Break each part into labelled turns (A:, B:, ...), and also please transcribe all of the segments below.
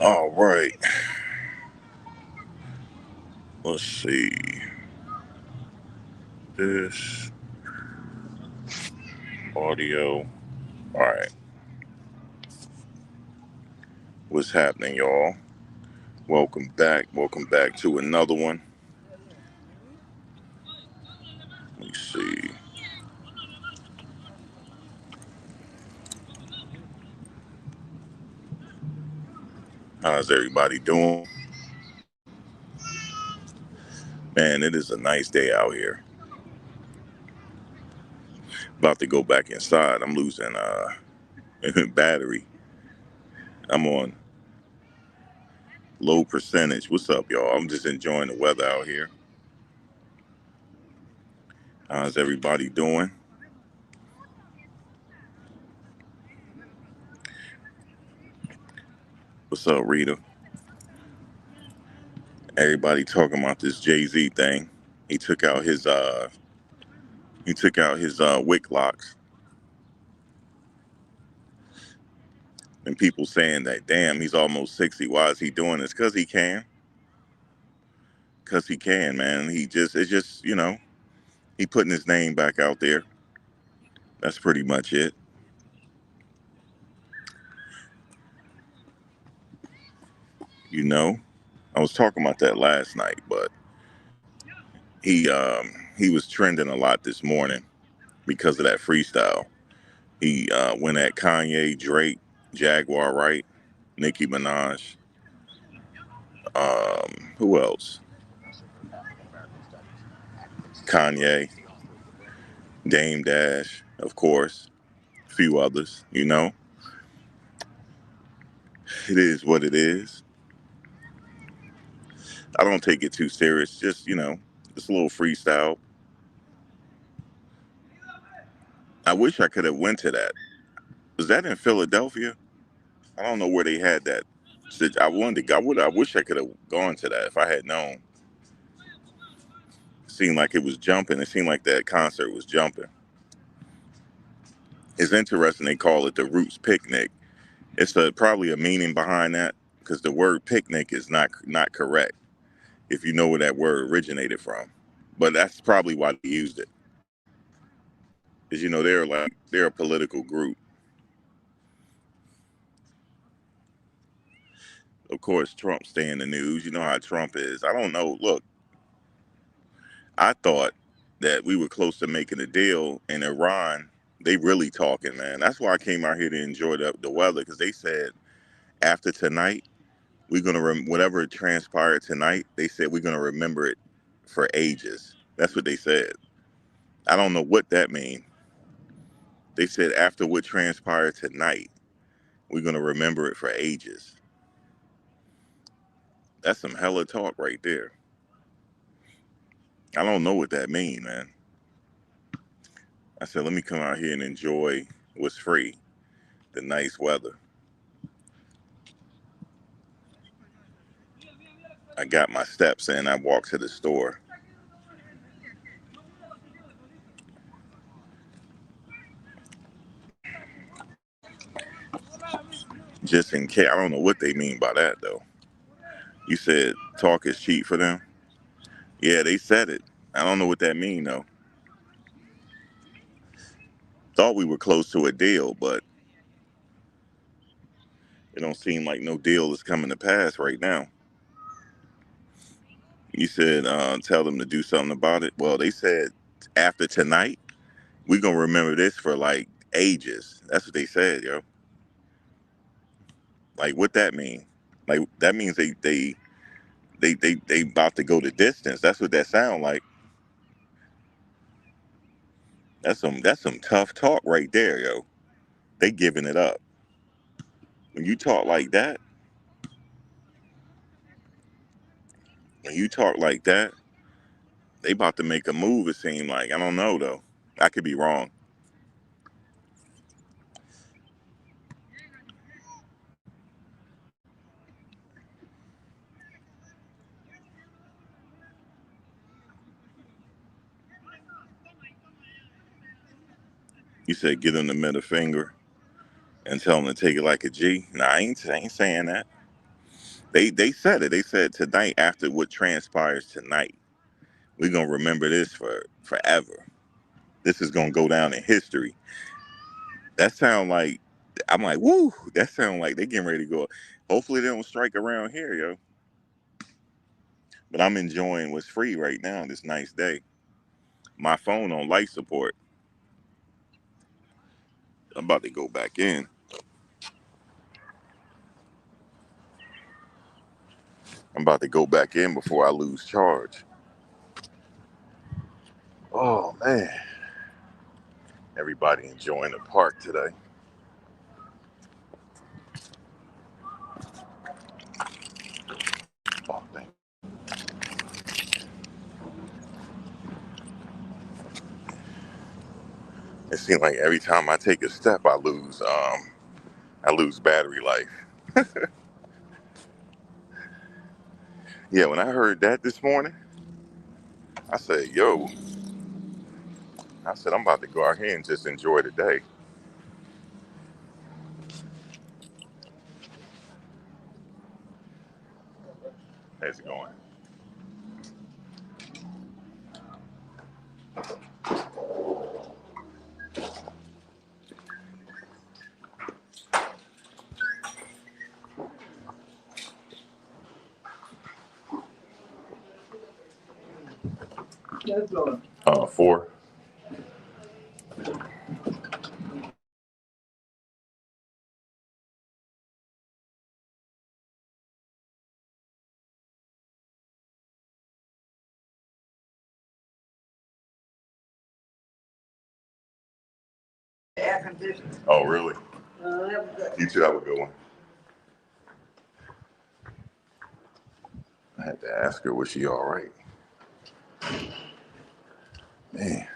A: All right. Let's see. This audio. All right. What's happening, y'all? Welcome back. Welcome back to another one. Let me see. How's everybody doing? Man, it is a nice day out here. About to go back inside. I'm losing battery. I'm on low percentage. What's up, y'all? I'm just enjoying the weather out here. How's everybody doing? What's up, Rita? Everybody talking about this Jay-Z thing. He took out his wick locks, and people saying that, damn, he's almost 60. Why is he doing this? Because he can. Because he can, man. It's just, he putting his name back out there. That's pretty much it. You know, I was talking about that last night, but he was trending a lot this morning because of that freestyle. He went at Kanye, Drake, Jaguar Wright, Nicki Minaj. Who else? Kanye, Dame Dash, of course, a few others. It is what it is. I don't take it too serious. Just a little freestyle. I wish I could have went to that. Was that in Philadelphia? I don't know where they had that. I wanted to. I wish I could have gone to that if I had known. It seemed like it was jumping. It seemed like that concert was jumping. It's interesting they call it the Roots Picnic. Probably a meaning behind that because the word picnic is not correct if you know where that word originated from. But that's probably why they used it. Because they're a political group. Of course, Trump stay in the news. You know how Trump is. I don't know. Look, I thought that we were close to making a deal in Iran. They really talking, man. That's why I came out here to enjoy the weather because they said after tonight we're gonna whatever transpired tonight. They said we're gonna remember it for ages. That's what they said. I don't know what that means. They said after what transpired tonight, we're gonna remember it for ages. That's some hella talk right there. I don't know what that means, man. I said, let me come out here and enjoy what's free, the nice weather. I got my steps in. I walked to the store just in case. I don't know what they mean by that, though. You said talk is cheap for them? Yeah, they said it. I don't know what that mean, though. Thought we were close to a deal, but it don't seem like no deal is coming to pass right now. You said tell them to do something about it. Well, they said after tonight, we gonna remember this for like ages. That's what they said, yo. Like what that mean? Like that means they about to go the distance. That's what that sound like. That's some tough talk right there, yo. They giving it up. When you talk like that, when you talk like that, they about to make a move. It seem like I don't know though. I could be wrong. You said get them the middle finger and tell them to take it like a G. Nah, I ain't saying that. They said it. They said tonight, after what transpires tonight, we're gonna remember this for forever. This is gonna go down in history. That sound like I'm like, woo, that sound like they getting ready to go. Hopefully they don't strike around here, yo. But I'm enjoying what's free right now, this nice day. My phone on light support. I'm about to go back in. I'm about to go back in before I lose charge. Oh man. Everybody enjoying the park today. Oh, dang. It seems like every time I take a step I lose battery life. Yeah, when I heard that this morning, I said, yo, I said I'm about to go out here and just enjoy the day. How's it going? 4. Oh, really? You too have a good one. I had to ask her, was she all right? Man,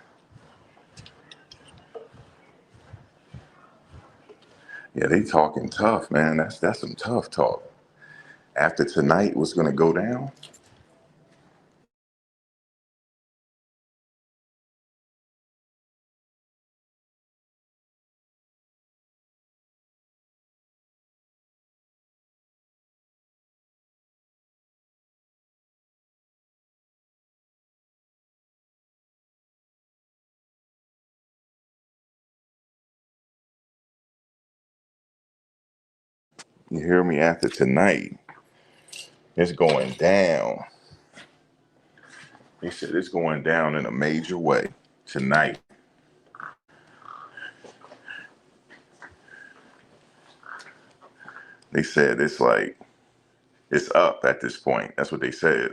A: yeah, they talking tough, man. That's some tough talk. After tonight, what's gonna go down? You hear me? After tonight, it's going down. They said it's going down in a major way tonight. They said it's like it's up at this point. That's what they said.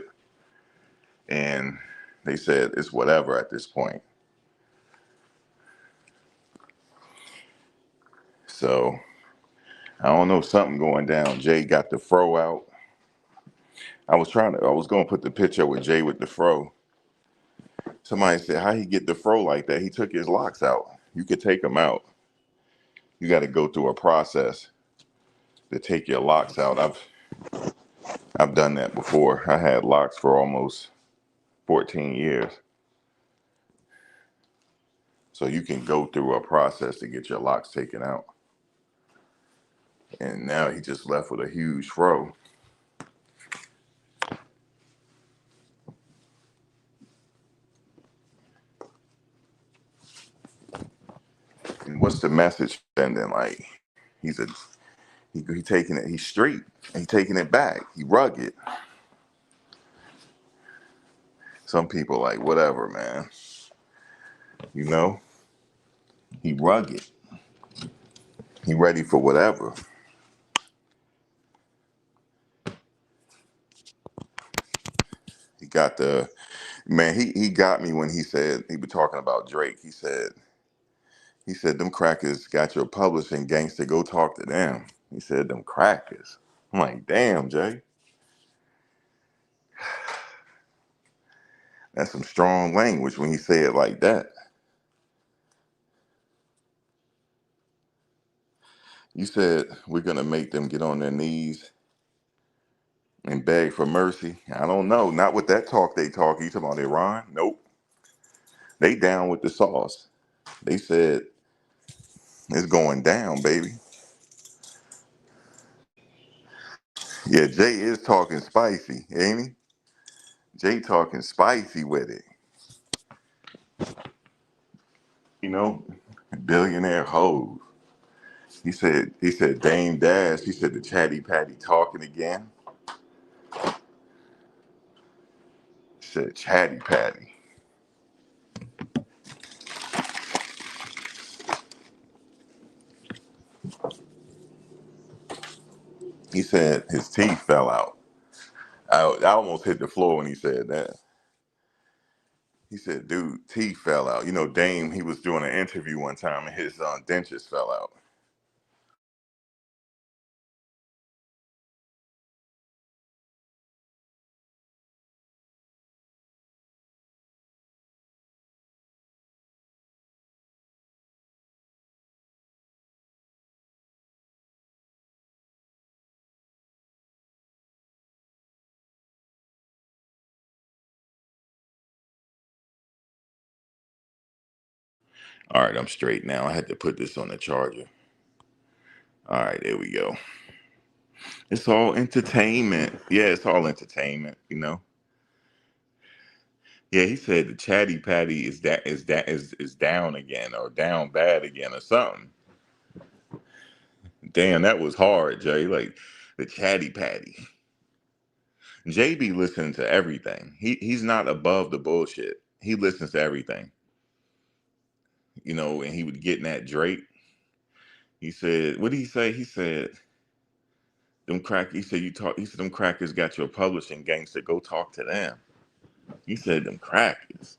A: And they said it's whatever at this point. So I don't know, something going down. Jay got the fro out. I was gonna put the picture with Jay with the fro. Somebody said, how he get the fro like that? He took his locks out. You could take them out. You got to go through a process to take your locks out. I've done that before. I had locks for almost 14 years. So you can go through a process to get your locks taken out. And now he just left with a huge fro. And what's the message sending? Like he's a he taking it. He's straight. He taking it back. He rugged. Some people like whatever, man. You know, he rugged. He ready for whatever. He got the man. He got me when he said he was talking about Drake. He said them crackers got your publishing gangster. Go talk to them. He said them crackers. I'm like, damn, Jay, that's some strong language when he said it like that. You said we're gonna make them get on their knees and beg for mercy. I don't know. Not with that talk they talk. You talking about Iran? Nope. They down with the sauce. They said it's going down, baby. Yeah, Jay is talking spicy, ain't he? Jay talking spicy with it. You know, billionaire hoes. He said Dame Dash, he said the Chatty Patty talking again. He said Chatty Patty. He said his teeth fell out. I almost hit the floor when he said that. He said, dude, teeth fell out. You know, Dame, he was doing an interview one time and his dentures fell out. All right, I'm straight now. I had to put this on the charger. All right, there we go. It's all entertainment. Yeah, it's all entertainment, you know. Yeah, he said the Chatty Patty is down again or down bad again or something. Damn, that was hard, Jay. Like the Chatty Patty. Jay be listening to everything. He's not above the bullshit. He listens to everything. You know, and he would get in that Drake. He said, what did he say? He said, he said he said them crackers got your publishing gangster, go talk to them. He said them crackers.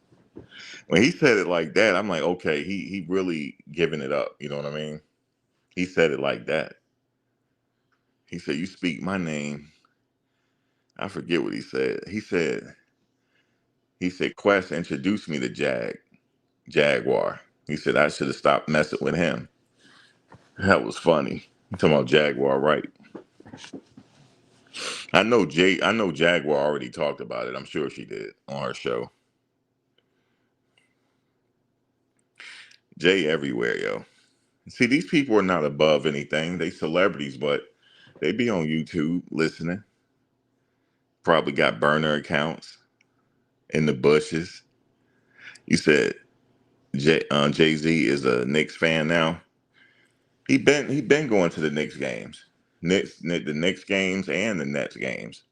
A: When he said it like that, I'm like, okay, he really giving it up. You know what I mean? He said it like that. He said, you speak my name. I forget what he said. He said, Quest introduced me to Jaguar. He said I should have stopped messing with him. That was funny. I'm talking about Jaguar, right? I know Jaguar already talked about it. I'm sure she did on her show. Jay everywhere, yo. See, these people are not above anything. They celebrities, but they be on YouTube listening. Probably got burner accounts in the bushes. You said Jay Z is a Knicks fan now. He been going to the Knicks games, the Knicks games and the Nets games.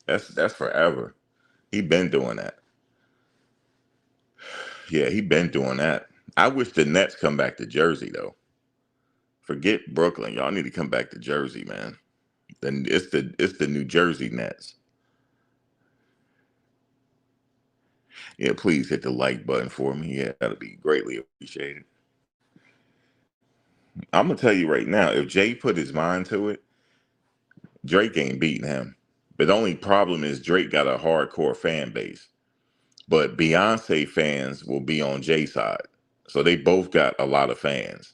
A: That's forever. He been doing that. Yeah, he been doing that. I wish the Nets come back to Jersey though. Forget Brooklyn. Y'all need to come back to Jersey, man. Then it's the New Jersey Nets. Yeah, please hit the like button for me. Yeah, that'll be greatly appreciated. I'm gonna tell you right now, if Jay put his mind to it, Drake ain't beating him. But the only problem is Drake got a hardcore fan base. But Beyonce fans will be on Jay's side. So they both got a lot of fans.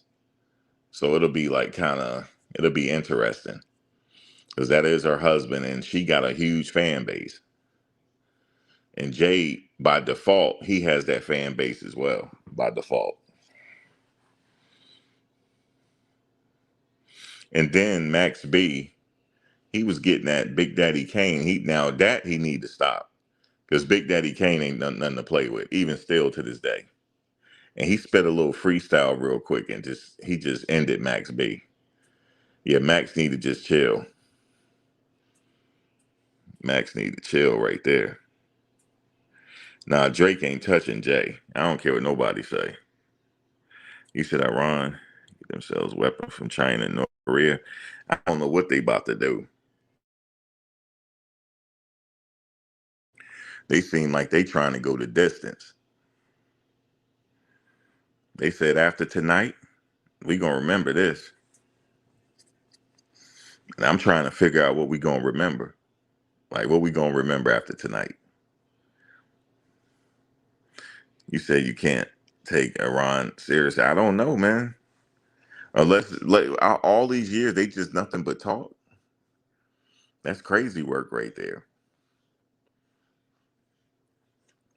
A: So it'll be like it'll be interesting. Because that is her husband and she got a huge fan base. And Jay, by default, he has that fan base as well, by default. And then Max B, he was getting at Big Daddy Kane. He need to stop. Because Big Daddy Kane ain't nothing to play with, even still to this day. And he spit a little freestyle real quick and he just ended Max B. Yeah, Max need to just chill. Max need to chill right there. Nah, Drake ain't touching Jay. I don't care what nobody say. He said Iran get themselves weapons from China and North Korea. I don't know what they about to do. They seem like they trying to go the distance. They said after tonight, we gonna remember this. And I'm trying to figure out what we gonna remember. Like what we gonna remember after tonight. You said you can't take Iran seriously. I don't know, man. Unless like all these years they just nothing but talk. That's crazy work right there.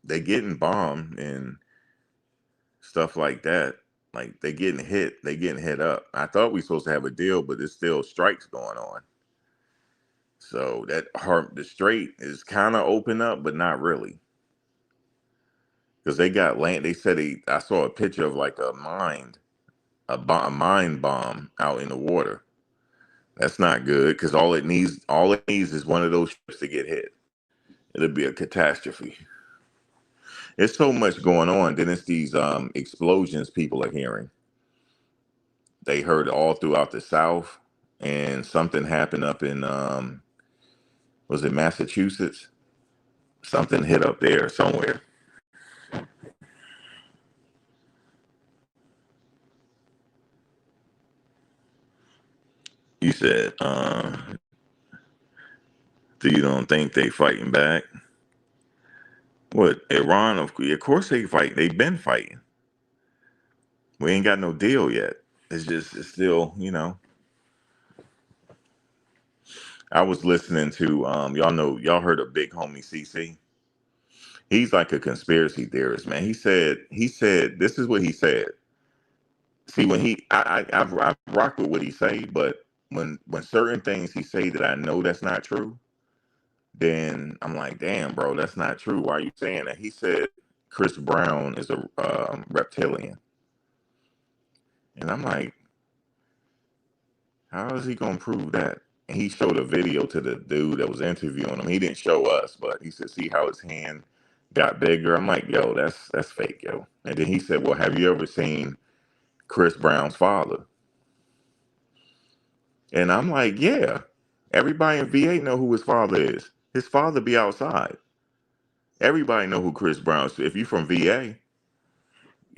A: They getting bombed and stuff like that. Like they getting hit up. I thought we supposed to have a deal, but there's still strikes going on. So the strait is kind of open up, but not really, because they got land. They said I saw a picture of like a mine bomb out in the water. That's not good because all it needs is one of those ships to get hit. It'll be a catastrophe. There's so much going on. Then it's these explosions people are hearing. They heard all throughout the South, and something happened up in was it Massachusetts? Something hit up there somewhere. You said, do you don't think they fighting back? What Iran? Of course they fight. They've been fighting. We ain't got no deal yet. It's still, I was listening to y'all heard of Big Homie CC. He's like a conspiracy theorist, man. He said this is what he said. See, when I rock with what he say, but when certain things he say that I know that's not true, then I'm like, damn, bro, that's not true. Why are you saying that? He said Chris Brown is a reptilian, and I'm like, how is he gonna prove that? And he showed a video to the dude that was interviewing him. He didn't show us, but he said, see how his hand got bigger. I'm like, yo, that's fake, yo. And then he said, well, have you ever seen Chris Brown's father? And I'm like, yeah. Everybody in VA know who his father is. His father be outside. Everybody know who Chris Brown is. If you from VA,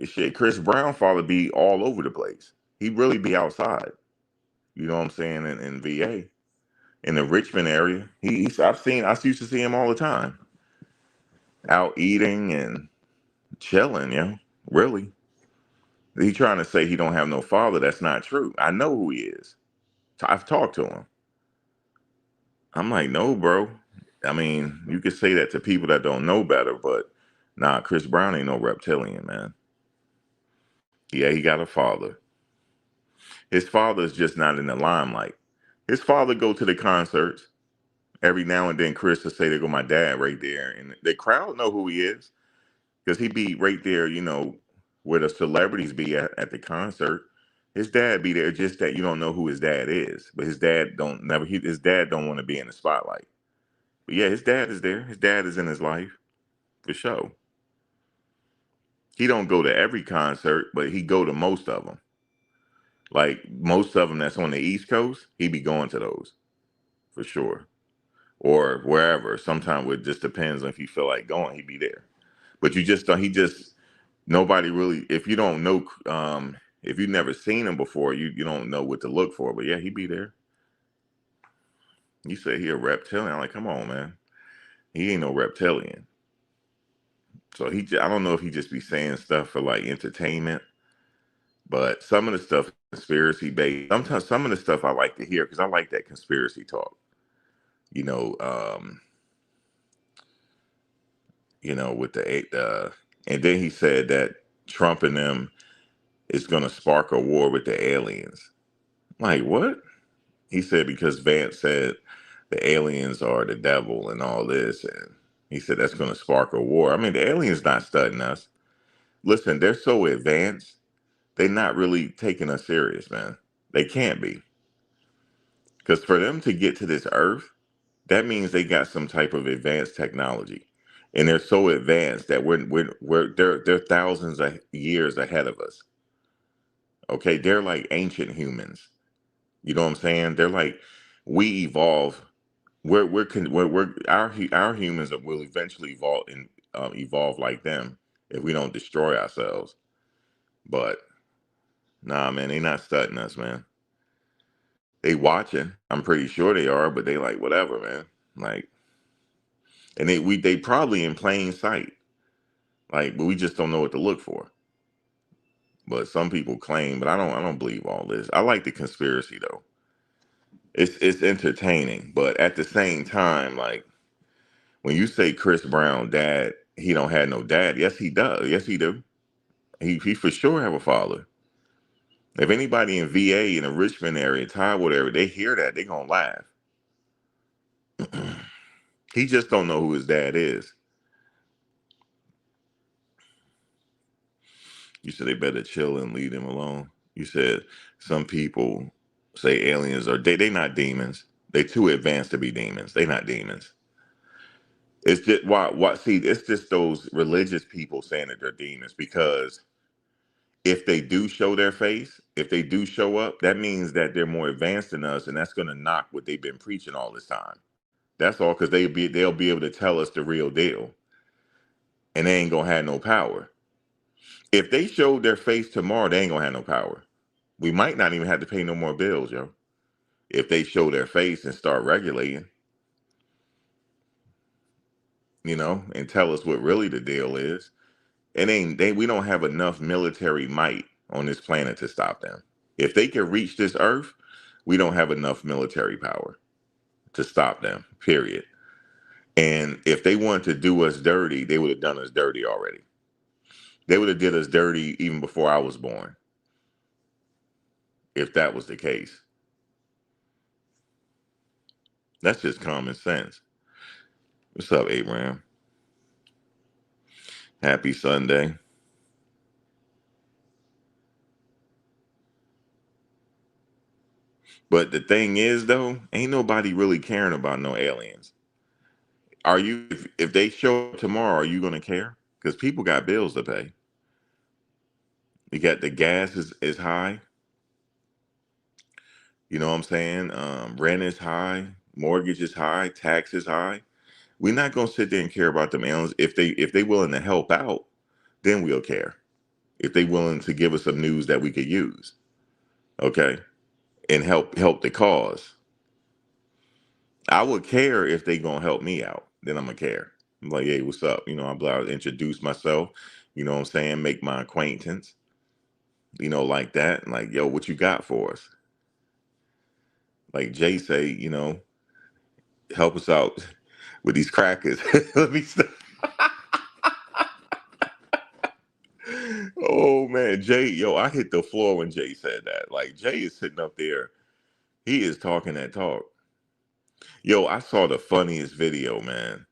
A: shit, Chris Brown father be all over the place. He really be outside. You know what I'm saying? In VA, in the Richmond area, I used to see him all the time, out eating and chilling. Really. He trying to say he don't have no father. That's not true. I know who he is. I've talked to him. I'm like, no, bro. I mean, you could say that to people that don't know better, but nah, Chris Brown ain't no reptilian, man. Yeah, he got a father. His father is just not in the limelight. His father go to the concerts. Every now and then Chris will say, there go my dad right there. And the crowd know who he is because he be right there, where the celebrities be at the concert. His dad be there, just that you don't know who his dad is. But his dad don't want to be in the spotlight. But yeah, his dad is there. His dad is in his life for sure. He don't go to every concert, but he go to most of them. Like most of them that's on the East Coast, he be going to those for sure, or wherever. Sometimes it just depends on if you feel like going. He be there, but you just don't. He just nobody really. If you don't know, if you never seen him before, you don't know what to look for. But yeah, he be there. You say he a reptilian? I'm like, come on, man. He ain't no reptilian. So I don't know if he just be saying stuff for like entertainment. But some of the stuff conspiracy based. Sometimes some of the stuff I like to hear because I like that conspiracy talk. You know, um, with and then he said that Trump and them is going to spark a war with the aliens. Like what? He said because Vance said the aliens are the devil and all this, and he said that's going to spark a war. I mean, the aliens not studying us. Listen, they're so advanced, they're not really taking us serious, man. They can't be. Because for them to get to this earth, that means they got some type of advanced technology. And they're so advanced that they're thousands of years ahead of us. Okay, they're like ancient humans. You know what I'm saying? They're like we evolve. Our humans will eventually evolve like them if we don't destroy ourselves. But nah, man, they not studying us, man. They watching. I'm pretty sure they are, but they like whatever, man. Like, and they probably in plain sight. Like, but we just don't know what to look for. But some people claim, but I don't believe all this. I like the conspiracy though. It's entertaining, but at the same time, like when you say Chris Brown dad, he don't have no dad. Yes, he does. Yes, he do. He for sure have a father. If anybody in VA in the Richmond area, Taiwood area, they hear that, they gonna laugh. He just don't know who his dad is. You said they better chill and leave him alone. You said some people say aliens are they not demons. They too advanced to be demons. They not demons. It's just why see, it's just those religious people saying that they're demons because if they do show their face, if they do show up, that means that they're more advanced than us, and that's gonna knock what they've been preaching all this time. That's all because they'll be able to tell us the real deal, and they ain't gonna have no power. If they showed their face tomorrow, they ain't gonna have no power. We might not even have to pay no more bills, yo. If they show their face and start regulating, and tell us what really the deal is. We don't have enough military might on this planet to stop them. If they can reach this earth, we don't have enough military power to stop them, period. And if they wanted to do us dirty, they would have done us dirty already. They would have did us dirty even before I was born, if that was the case. That's just common sense. What's up, Abraham? Happy Sunday. But the thing is, though, ain't nobody really caring about no aliens. Are you? If they show up tomorrow, are you going to care? Because people got bills to pay. You got the gas is high. You know what I'm saying? Rent is high. Mortgage is high. Tax is high. We're not going to sit there and care about them aliens. If they willing to help out, then we'll care. If they willing to give us some news that we could use, okay, and help the cause. I would care if they gonna help me out. Then I'm gonna care. I'm like, hey, what's up? I'm allowed to introduce myself. You know what I'm saying? Make my acquaintance. Like that. Like, yo, what you got for us? Like Jay say, help us out with these crackers. Let me stop. Oh man, Jay, yo, I hit the floor when Jay said that. Like Jay is sitting up there. He is talking that talk. Yo, I saw the funniest video, man.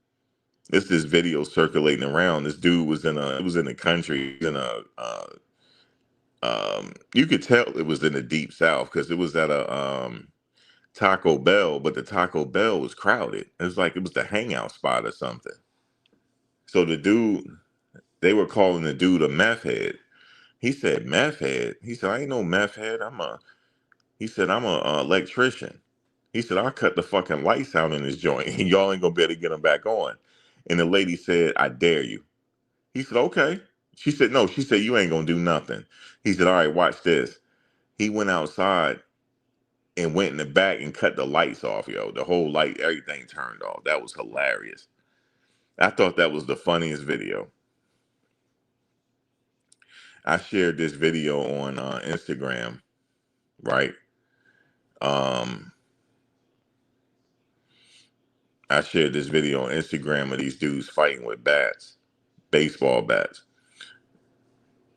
A: This video circulating around. This dude it was in the country, in a you could tell it was in the deep south because it was at a Taco Bell, but the Taco Bell was crowded. It was like it was the hangout spot or something. So they were calling the dude a meth head. He said meth head. He said I ain't no meth head. He said I'm a electrician. He said I'll cut the fucking lights out in this joint and y'all ain't gonna be able to get them back on. And the lady said I dare you. He said okay. She said no. She said you ain't gonna do nothing. He said all right, watch this. He went outside and went in the back and cut the lights off, yo. The whole light, everything turned off. That was hilarious. I thought that was the funniest video. I shared this video on Instagram, right? Um, I shared this video on Instagram of these dudes fighting with bats, baseball bats.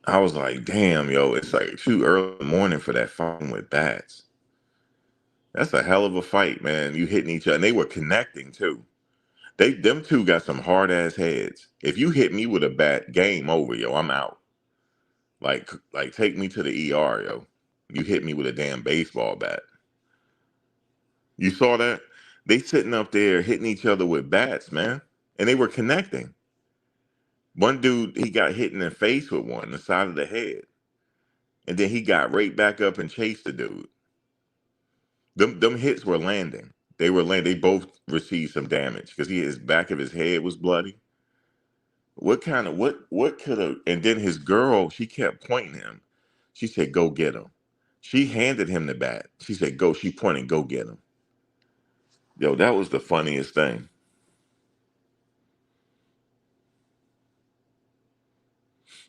A: I was like, damn, yo, it's like too early in the morning for that fighting with bats. That's a hell of a fight, man. You hitting each other. And they were connecting too. Them two got some hard ass heads. If you hit me with a bat, game over, yo. I'm out. Like take me to the ER, yo. You hit me with a damn baseball bat. You saw that? They sitting up there hitting each other with bats, man. And they were connecting. One dude, he got hit in the face with one, the side of the head. And then he got right back up and chased the dude. Them hits were landing. They were landing. They both received some damage because his back of his head was bloody. What could have, and then his girl, she kept pointing him. She said, go get him. She handed him the bat. She said, go, she pointed, go get him. Yo, that was the funniest thing.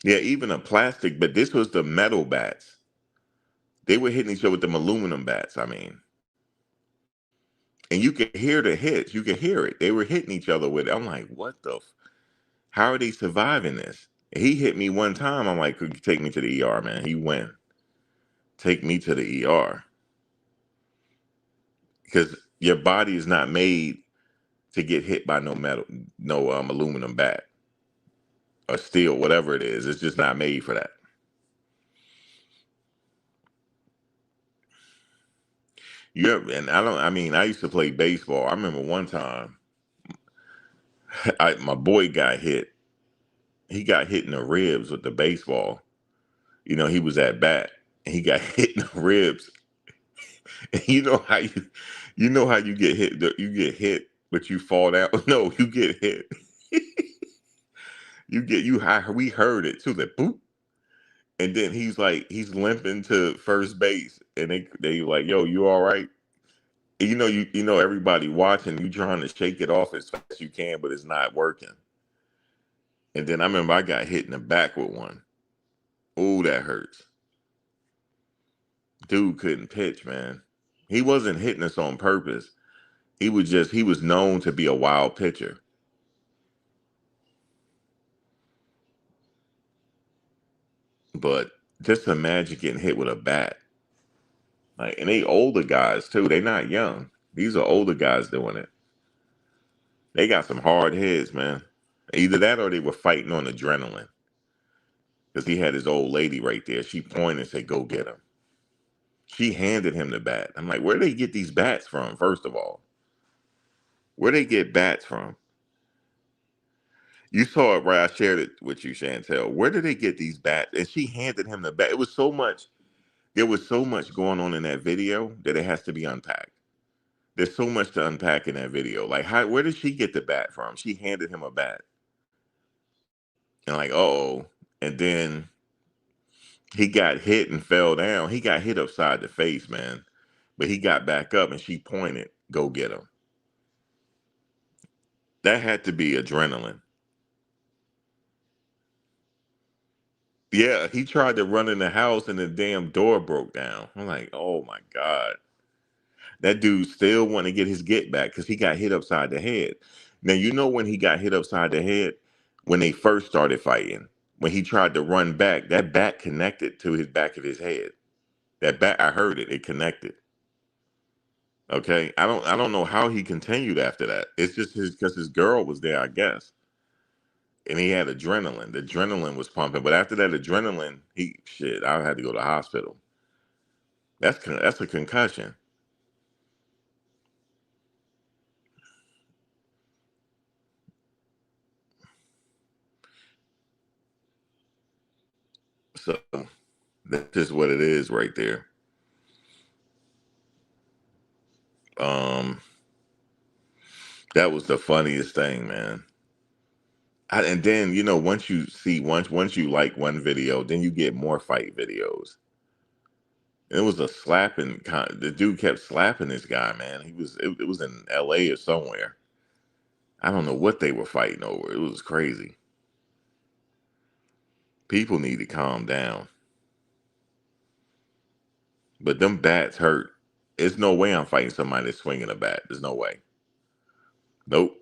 A: Yeah, even a plastic, but this was the metal bats. They were hitting each other with them aluminum bats, I mean. And you could hear the hits. You could hear it. They were hitting each other with it. I'm like, what the? How are they surviving this? He hit me one time. I'm like, could you take me to the ER, man? He went. Take me to the ER. Because your body is not made to get hit by no metal, no aluminum bat or steel, whatever it is. It's just not made for that. And I mean, I used to play baseball. I remember one time, my boy got hit. He got hit in the ribs with the baseball. He was at bat, and he got hit in the ribs. And you get hit. You get hit, but you fall down. No, you get hit. We heard it too. That boop. And then he's limping to first base, and they like, yo, you all right? And you know everybody watching, you trying to shake it off as fast as you can, but it's not working. And then I remember I got hit in the back with one. Oh, that hurts. Dude couldn't pitch, man. He wasn't hitting us on purpose. He was known to be a wild pitcher. But just imagine getting hit with a bat. And they older guys too. They not young. These are older guys doing it. They got some hard heads, man. Either that or they were fighting on adrenaline. Because he had his old lady right there. She pointed and said, go get him. She handed him the bat. I'm like, where do they get these bats from, first of all? Where they get bats from? You saw it, right? I shared it with you, Chantel. Where did they get these bats? And she handed him the bat. There was so much going on in that video that it has to be unpacked. There's so much to unpack in that video. Like, where did she get the bat from? She handed him a bat. And like, oh. And then he got hit and fell down. He got hit upside the face, man. But he got back up and she pointed, go get him. That had to be adrenaline. Yeah, he tried to run in the house and the damn door broke down. I'm like, oh my God. That dude still want to get his get back because he got hit upside the head. Now, when he got hit upside the head, when they first started fighting, when he tried to run back, that bat connected to his back of his head. That bat, I heard it. It connected. Okay. I don't know how he continued after that. It's just because his girl was there, I guess. And he had adrenaline. The adrenaline was pumping. But after that adrenaline, I had to go to the hospital. That's a concussion. So that's just what it is right there. That was the funniest thing, man. And then once you like one video, then you get more fight videos. And it was a slapping. The dude kept slapping this guy, man. It was in L.A. or somewhere. I don't know what they were fighting over. It was crazy. People need to calm down. But them bats hurt. There's no way I'm fighting somebody that's swinging a bat. There's no way. Nope.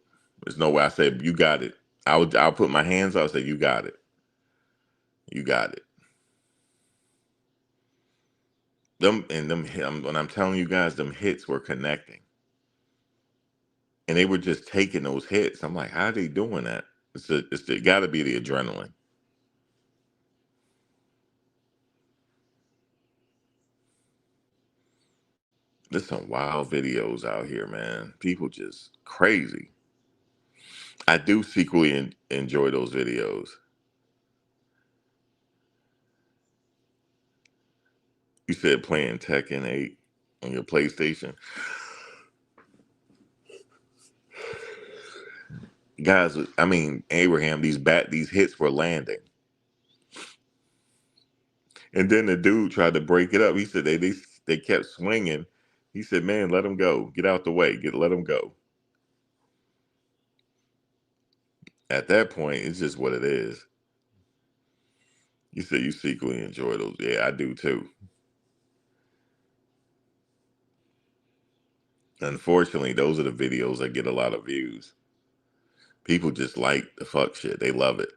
A: There's no way. I said, you got it. I'll put my hands out and say, you got it. You got it. When I'm telling you guys, them hits were connecting. And they were just taking those hits. I'm like, how are they doing that? It got to be the adrenaline. There's some wild videos out here, man. People just crazy. I do secretly enjoy those videos. You said playing Tekken 8 on your PlayStation. Guys, I mean, Abraham, these hits were landing. And then the dude tried to break it up. He said they kept swinging. He said, man, let him go. Get out the way. Let him go. At that point, it's just what it is. You said you secretly enjoy those. Yeah, I do too. Unfortunately, those are the videos that get a lot of views. People just like the fuck shit. They love it.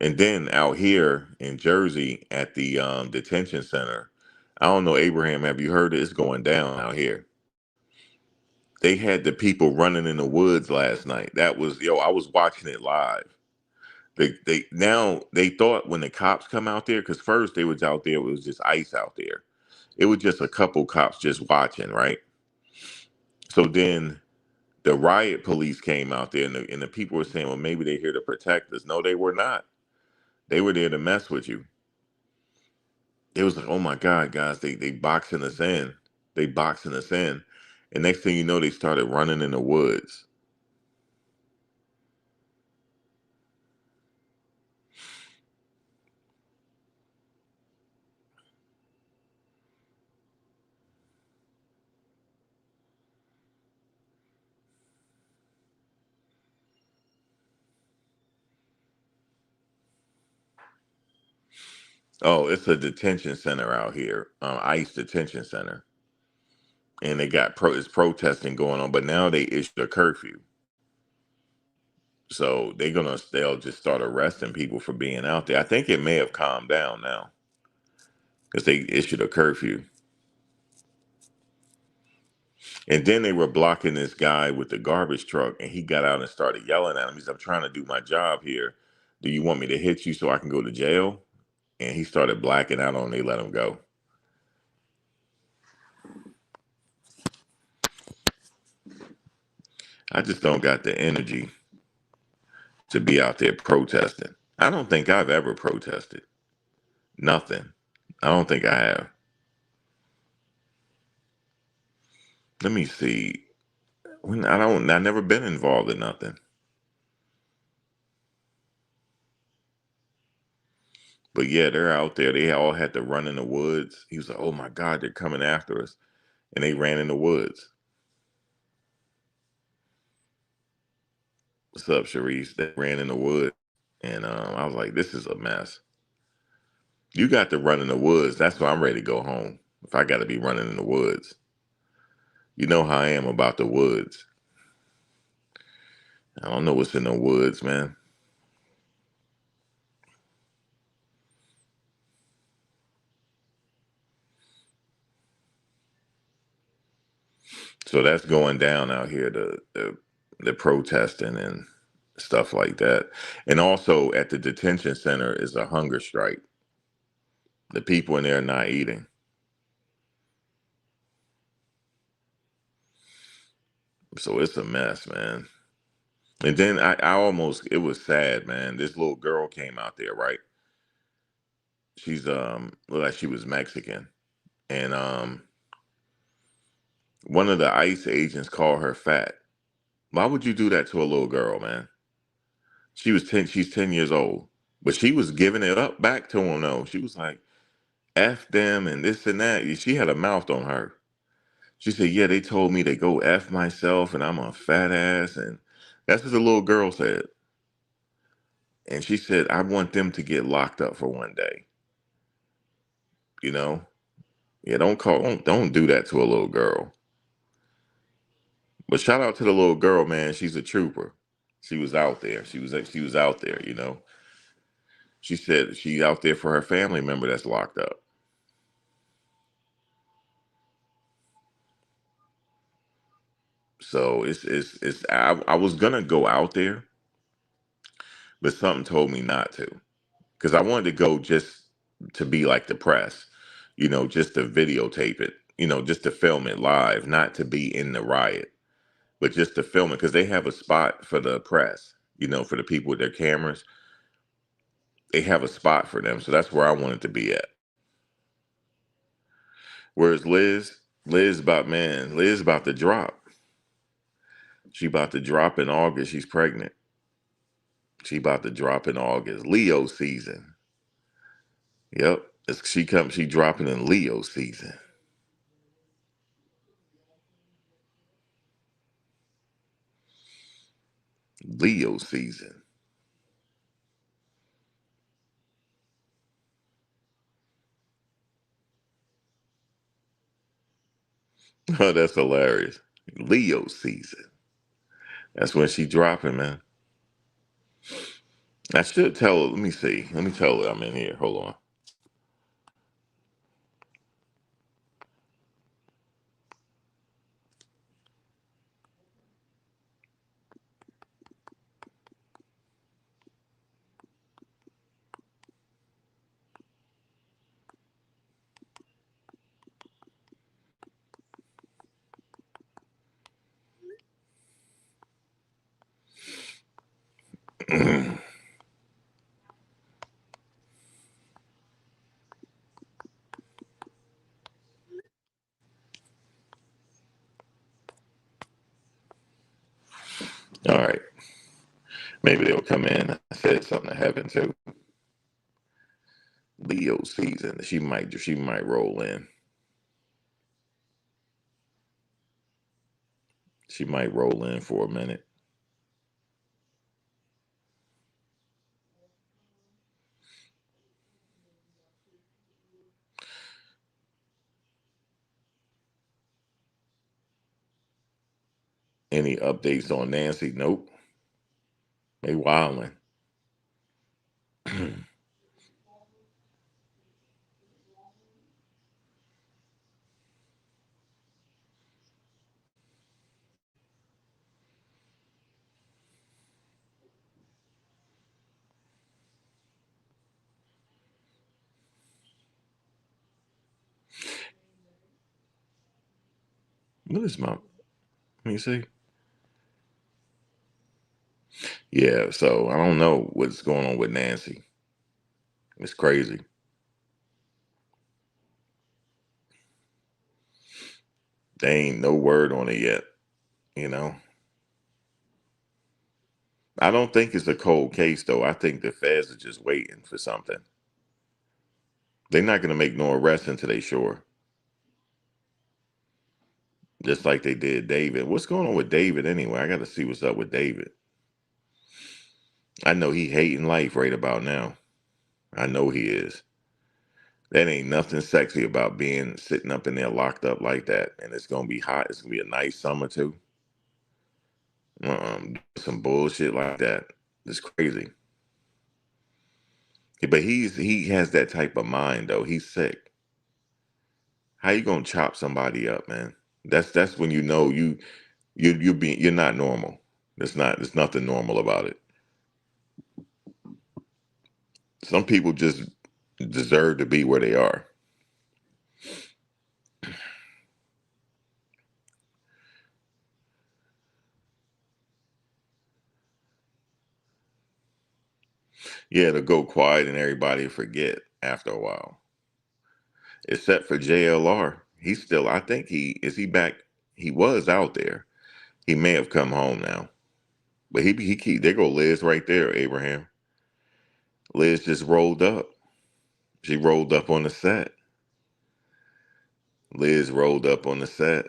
A: And then out here in Jersey at the detention center, I don't know, Abraham, have you heard it? It's going down out here. They had the people running in the woods last night. That was I was watching it live. They now they thought when the cops come out there, because first they was out there, it was just ICE out there. It was just a couple cops just watching, right? So then the riot police came out there, and the people were saying, well, maybe they're here to protect us. No, they were not. They were there to mess with you. It was like, oh my God, guys, they boxing us in. They boxing us in. And next thing you know, they started running in the woods. Oh, it's a detention center out here, ICE detention center, and they got it's protesting going on. But now they issued a curfew, so they'll just start arresting people for being out there. I think it may have calmed down now because they issued a curfew, and then they were blocking this guy with the garbage truck, and he got out and started yelling at him. He said, "I'm trying to do my job here. Do you want me to hit you so I can go to jail?" And he started blacking out on. They let him go. I just don't got the energy to be out there protesting. I don't think I've ever protested. Nothing. I don't think I have. Let me see. I never been involved in nothing. But yeah, they're out there. They all had to run in the woods. He was like, "Oh my God, they're coming after us," and they ran in the woods. What's up, Sharice? They ran in the woods, and I was like, "This is a mess." You got to run in the woods. That's why I'm ready to go home. If I got to be running in the woods, you know how I am about the woods. I don't know what's in the woods, man. So that's going down out here, the protesting and stuff like that. And also at the detention center is a hunger strike. The people in there are not eating. So it's a mess, man. And then I almost it was sad, man. This little girl came out there, right? She's looked like she was Mexican. And one of the ICE agents called her fat. Why would you do that to a little girl, man? She's 10 years old. But she was giving it up back to him though. She was like, F them and this and that. She had a mouth on her. She said, yeah, they told me to go F myself and I'm a fat ass. And that's what the little girl said. And she said, I want them to get locked up for one day. You know? Yeah, don't do that to a little girl. But shout out to the little girl, man. She's a trooper. She was out there. She was out there, you know. She said she's out there for her family member that's locked up. So I was gonna go out there, but something told me not to. Because I wanted to go just to be like the press, you know, just to videotape it, you know, just to film it live, not to be in the riot, but just to film it because they have a spot for the press, you know, for the people with their cameras. They have a spot for them, so that's where I wanted to be at. Whereas Liz about to drop. She about to drop in August. She's pregnant. She about to drop in August. Leo season. Yep, she dropping in Leo season. Leo season. Oh, that's hilarious. Leo season. That's when she dropping, man. I should tell her. Let me see. Let me tell her I'm in here. Hold on. All right. Maybe they'll come in. I said something to heaven too. Leo season. She might roll in. She might roll in for a minute. Any updates on Nancy? Nope. They wildin'. What is my? Let me see. Yeah. So I don't know what's going on with Nancy. It's crazy. They ain't no word on it yet. You know. I don't think it's a cold case though. I think the feds are just waiting for something. They're not gonna make no arrest until they sure. Just like they did David. What's going on with David anyway? I got to see what's up with David. I know he hating life right about now. I know he is. That ain't nothing sexy about being sitting up in there locked up like that. And it's gonna be hot. It's gonna be a nice summer too. Some bullshit like that. It's crazy. But he has that type of mind though. He's sick. How you gonna chop somebody up, man? That's when you know you're not normal. There's nothing normal about it. Some people just deserve to be where they are. Yeah, to go quiet and everybody forget after a while. Except for JLR. He's still, I think he back? He was out there. He may have come home now. But there go Liz right there, Abraham. Liz just rolled up. She rolled up on the set. Liz rolled up on the set.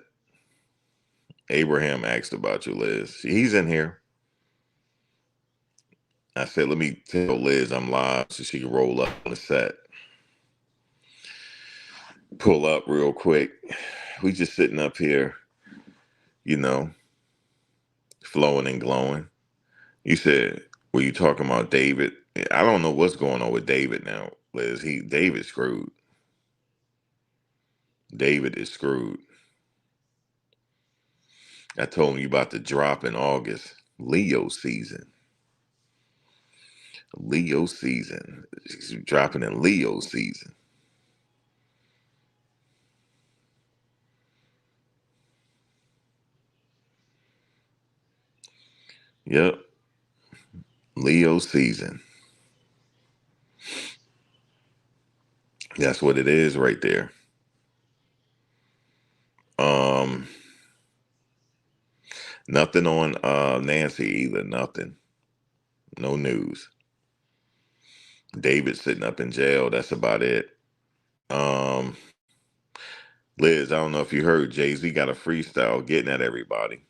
A: Abraham asked about you, Liz. He's in here. I said, let me tell Liz I'm live so she can roll up on the set. Pull up real quick. We just sitting up here, you know, flowing and glowing. You said, were you talking about David? I don't know what's going on with David now, Liz. David's screwed. David is screwed. I told him you about to drop in August. Leo season. Leo season. She's dropping in Leo season. Yep. Leo season. That's what it is right there. Um, Nothing on Nancy either. Nothing. No news. David sitting up in jail. That's about it. Um, Liz, I don't know if you heard, Jay-Z got a freestyle getting at everybody.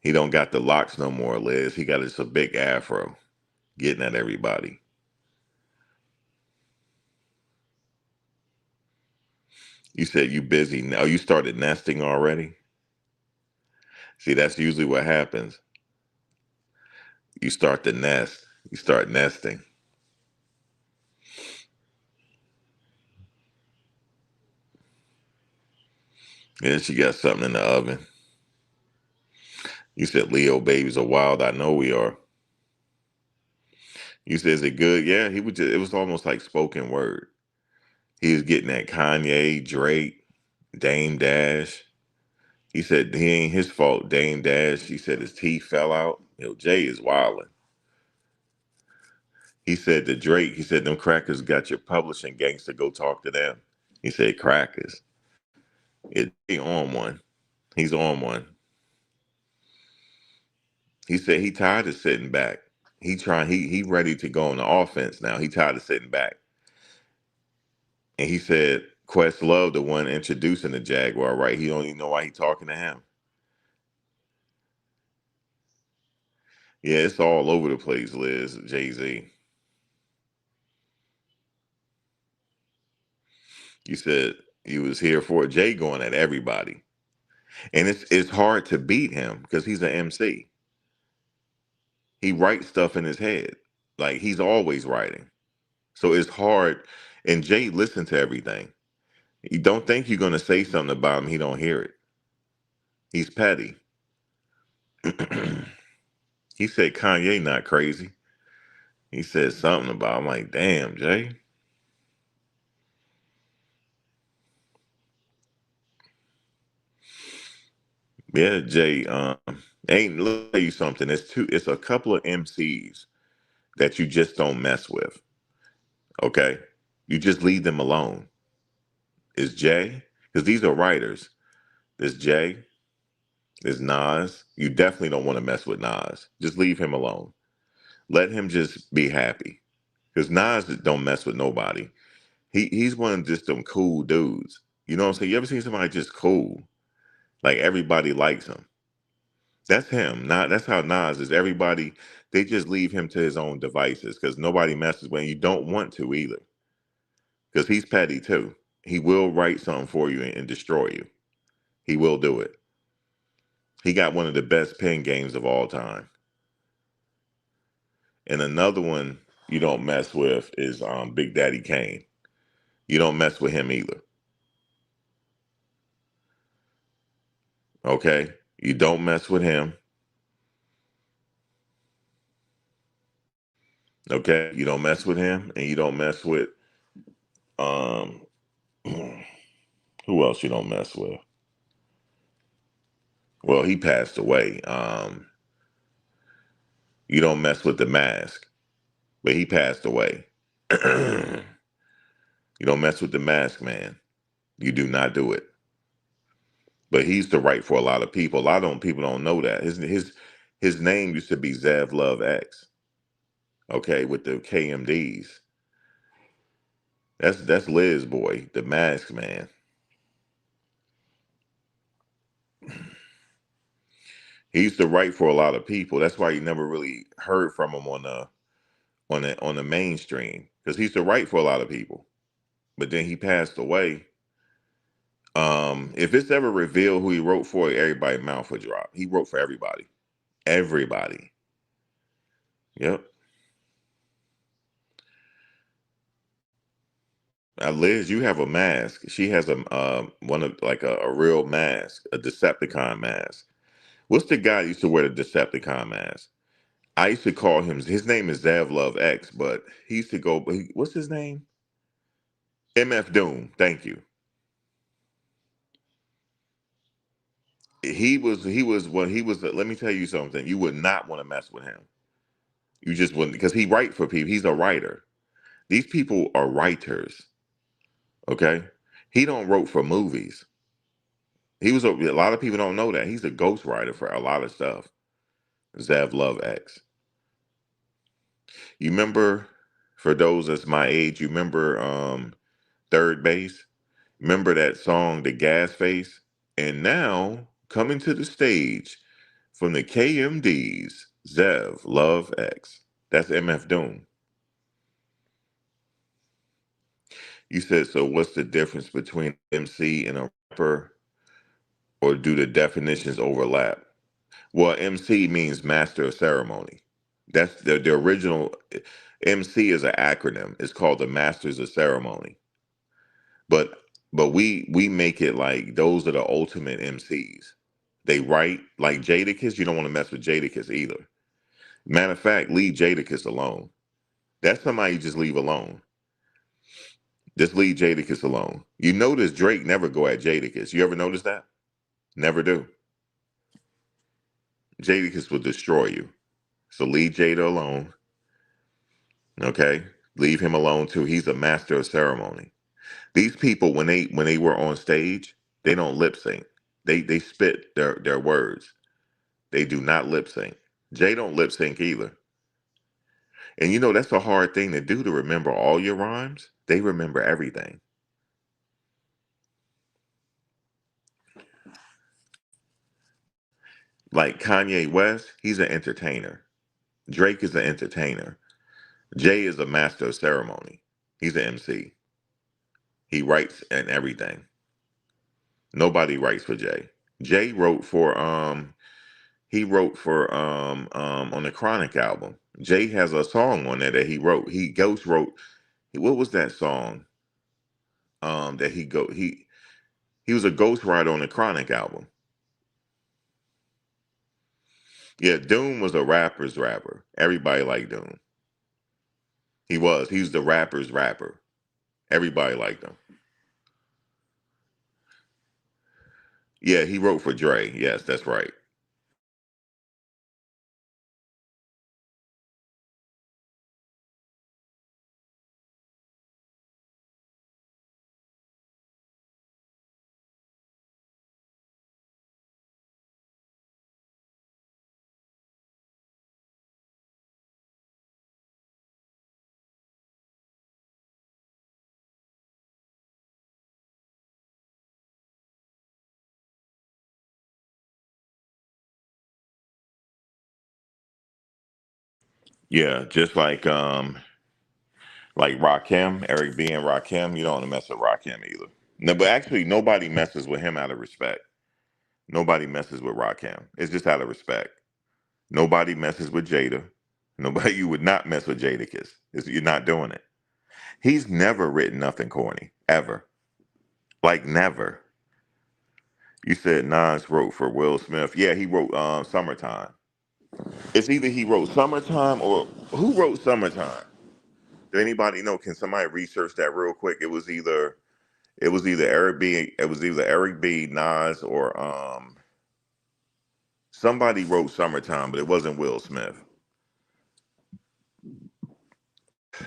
A: He don't got the locks no more, Liz. He got just a big afro getting at everybody. You said you busy now. You started nesting already? See, that's usually what happens. You start to nest. You start nesting. And then she got something in the oven. You said Leo babies are wild. I know we are. You said, is it good? Yeah, it was almost like spoken word. He was getting at Kanye, Drake, Dame Dash. He said he ain't his fault. Dame Dash, he said his teeth fell out. Jay is wilding. He said to Drake, he said them crackers got your publishing gangster, go talk to them. He said crackers. He on one. He's on one. He said he tired of sitting back. He ready to go on the offense now. He tired of sitting back. And he said Questlove, the one introducing the Jaguar, right? He don't even know why he talking to him. Yeah, it's all over the place, Liz, Jay-Z. You said he was here for it. Jay going at everybody. And it's hard to beat him because he's an MC. He writes stuff in his head. Like he's always writing. So it's hard. And Jay listen to everything. You don't think you're gonna say something about him, he don't hear it. He's petty. He said Kanye not crazy. He said something about I'm like, damn, Jay. Yeah, Jay, ain't let me tell you something. It's a couple of MCs that you just don't mess with. Okay? You just leave them alone. Is Jay, because these are writers. There's Jay, there's Nas. You definitely don't want to mess with Nas. Just leave him alone. Let him just be happy. Because Nas don't mess with nobody. He's one of just them cool dudes. You know what I'm saying? You ever seen somebody just cool? Like everybody likes him. That's him. Not that's how Nas is. Everybody they just leave him to his own devices because nobody messes with him. You don't want to either. Because he's petty too. He will write something for you and destroy you. He will do it. He got one of the best pen games of all time. And another one you don't mess with is Big Daddy Kane. You don't mess with him either. Okay? You don't mess with him. Okay? You don't mess with him and you don't mess with um who else you don't mess with? Well, he passed away. You don't mess with the mask, but he passed away. You don't mess with the mask, man. You do not do it. But he's the right for a lot of people. A lot of people don't know that. His name used to be Zev Love X. Okay, with the KMDs. That's Liz boy, the mask man. He used to write for a lot of people. That's why you never really heard from him on the mainstream because he used to write for a lot of people. But then he passed away. If it's ever revealed who he wrote for, everybody mouth would drop. He wrote for everybody. Everybody. Yep. Now, Liz, you have a mask. She has one of like a real mask, a Decepticon mask. What's the guy that used to wear the Decepticon mask? I used to call him. His name is Zav Love X, but he used to go. What's his name? MF Doom. Thank you. He was when he was. Let me tell you something. You would not want to mess with him. You just wouldn't because he write for people. He's a writer. These people are writers. Okay, he don't wrote for movies. He was a lot of people don't know that he's a ghostwriter for a lot of stuff. Zev Love X. You remember, for those that's my age, you remember Third Base? Remember that song, The Gas Face? And now coming to the stage from the KMDs, Zev Love X. That's MF Doom. You said, so what's the difference between MC and a rapper, or do the definitions overlap? Well, MC means master of ceremony. That's the original. MC is an acronym. It's called the Masters of Ceremony. But we make it like those are the ultimate MCs. They write like Jadakiss. You don't want to mess with Jadakiss either. Matter of fact, leave Jadakiss alone. That's somebody you just leave alone. Just leave Jadakiss alone. You notice Drake never go at Jadakiss. You ever notice that? Never do. Jadakiss will destroy you. So leave Jada alone. Okay? Leave him alone too. He's a master of ceremony. These people, when they were on stage, they don't lip sync. They spit their words. They do not lip sync. Jay don't lip sync either. And you know that's a hard thing to do, to remember all your rhymes. They remember everything. Like Kanye West, he's an entertainer. Drake is an entertainer. Jay is a master of ceremony. He's an MC. He writes and everything. Nobody writes for Jay. Jay wrote for he wrote for on the Chronic album. Jay has a song on there that he wrote. He ghost wrote. What was that song? That he was a ghostwriter on the Chronic album. Yeah, Doom was a rapper's rapper. Everybody liked Doom. He was. He was the rapper's rapper. Everybody liked him. Yeah, he wrote for Dre. Yes, that's right. Yeah, just like Rakim, Eric B and Rakim. You don't want to mess with Rakim either. No, but actually nobody messes with him out of respect. Nobody messes with Rakim. It's just out of respect. Nobody messes with Jada. Nobody, you would not mess with Jadakiss. You're not doing it. He's never written nothing corny. Ever. Like never. You said Nas wrote for Will Smith. Yeah, he wrote Summertime. It's either he wrote Summertime or who wrote Summertime? Do anybody know? Can somebody research that real quick? It was either Eric B, Nas, or somebody wrote Summertime, but it wasn't Will Smith.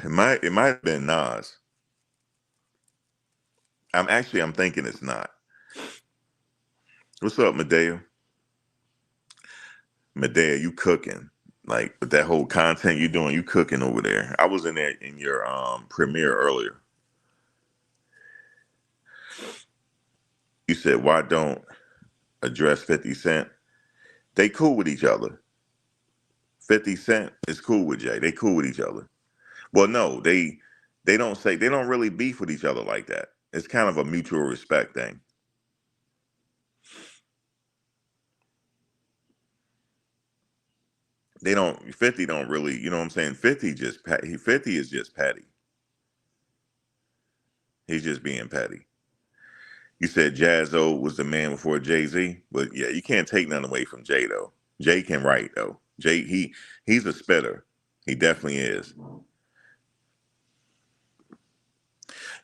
A: It might have been Nas. I'm thinking it's not. What's up, Medea? Medea, you cooking. Like with that whole content you doing, you cooking over there. I was in there in your premiere earlier. You said why don't address 50 Cent? They cool with each other. 50 Cent is cool with Jay. They cool with each other. Well, no, they don't really beef with each other like that. It's kind of a mutual respect thing. They don't 50 don't really, you know what I'm saying? 50 is just petty. He's just being petty. You said Jazzo was the man before Jay-Z, but yeah, you can't take nothing away from Jay though. Jay can write though. Jay he's a spitter. He definitely is.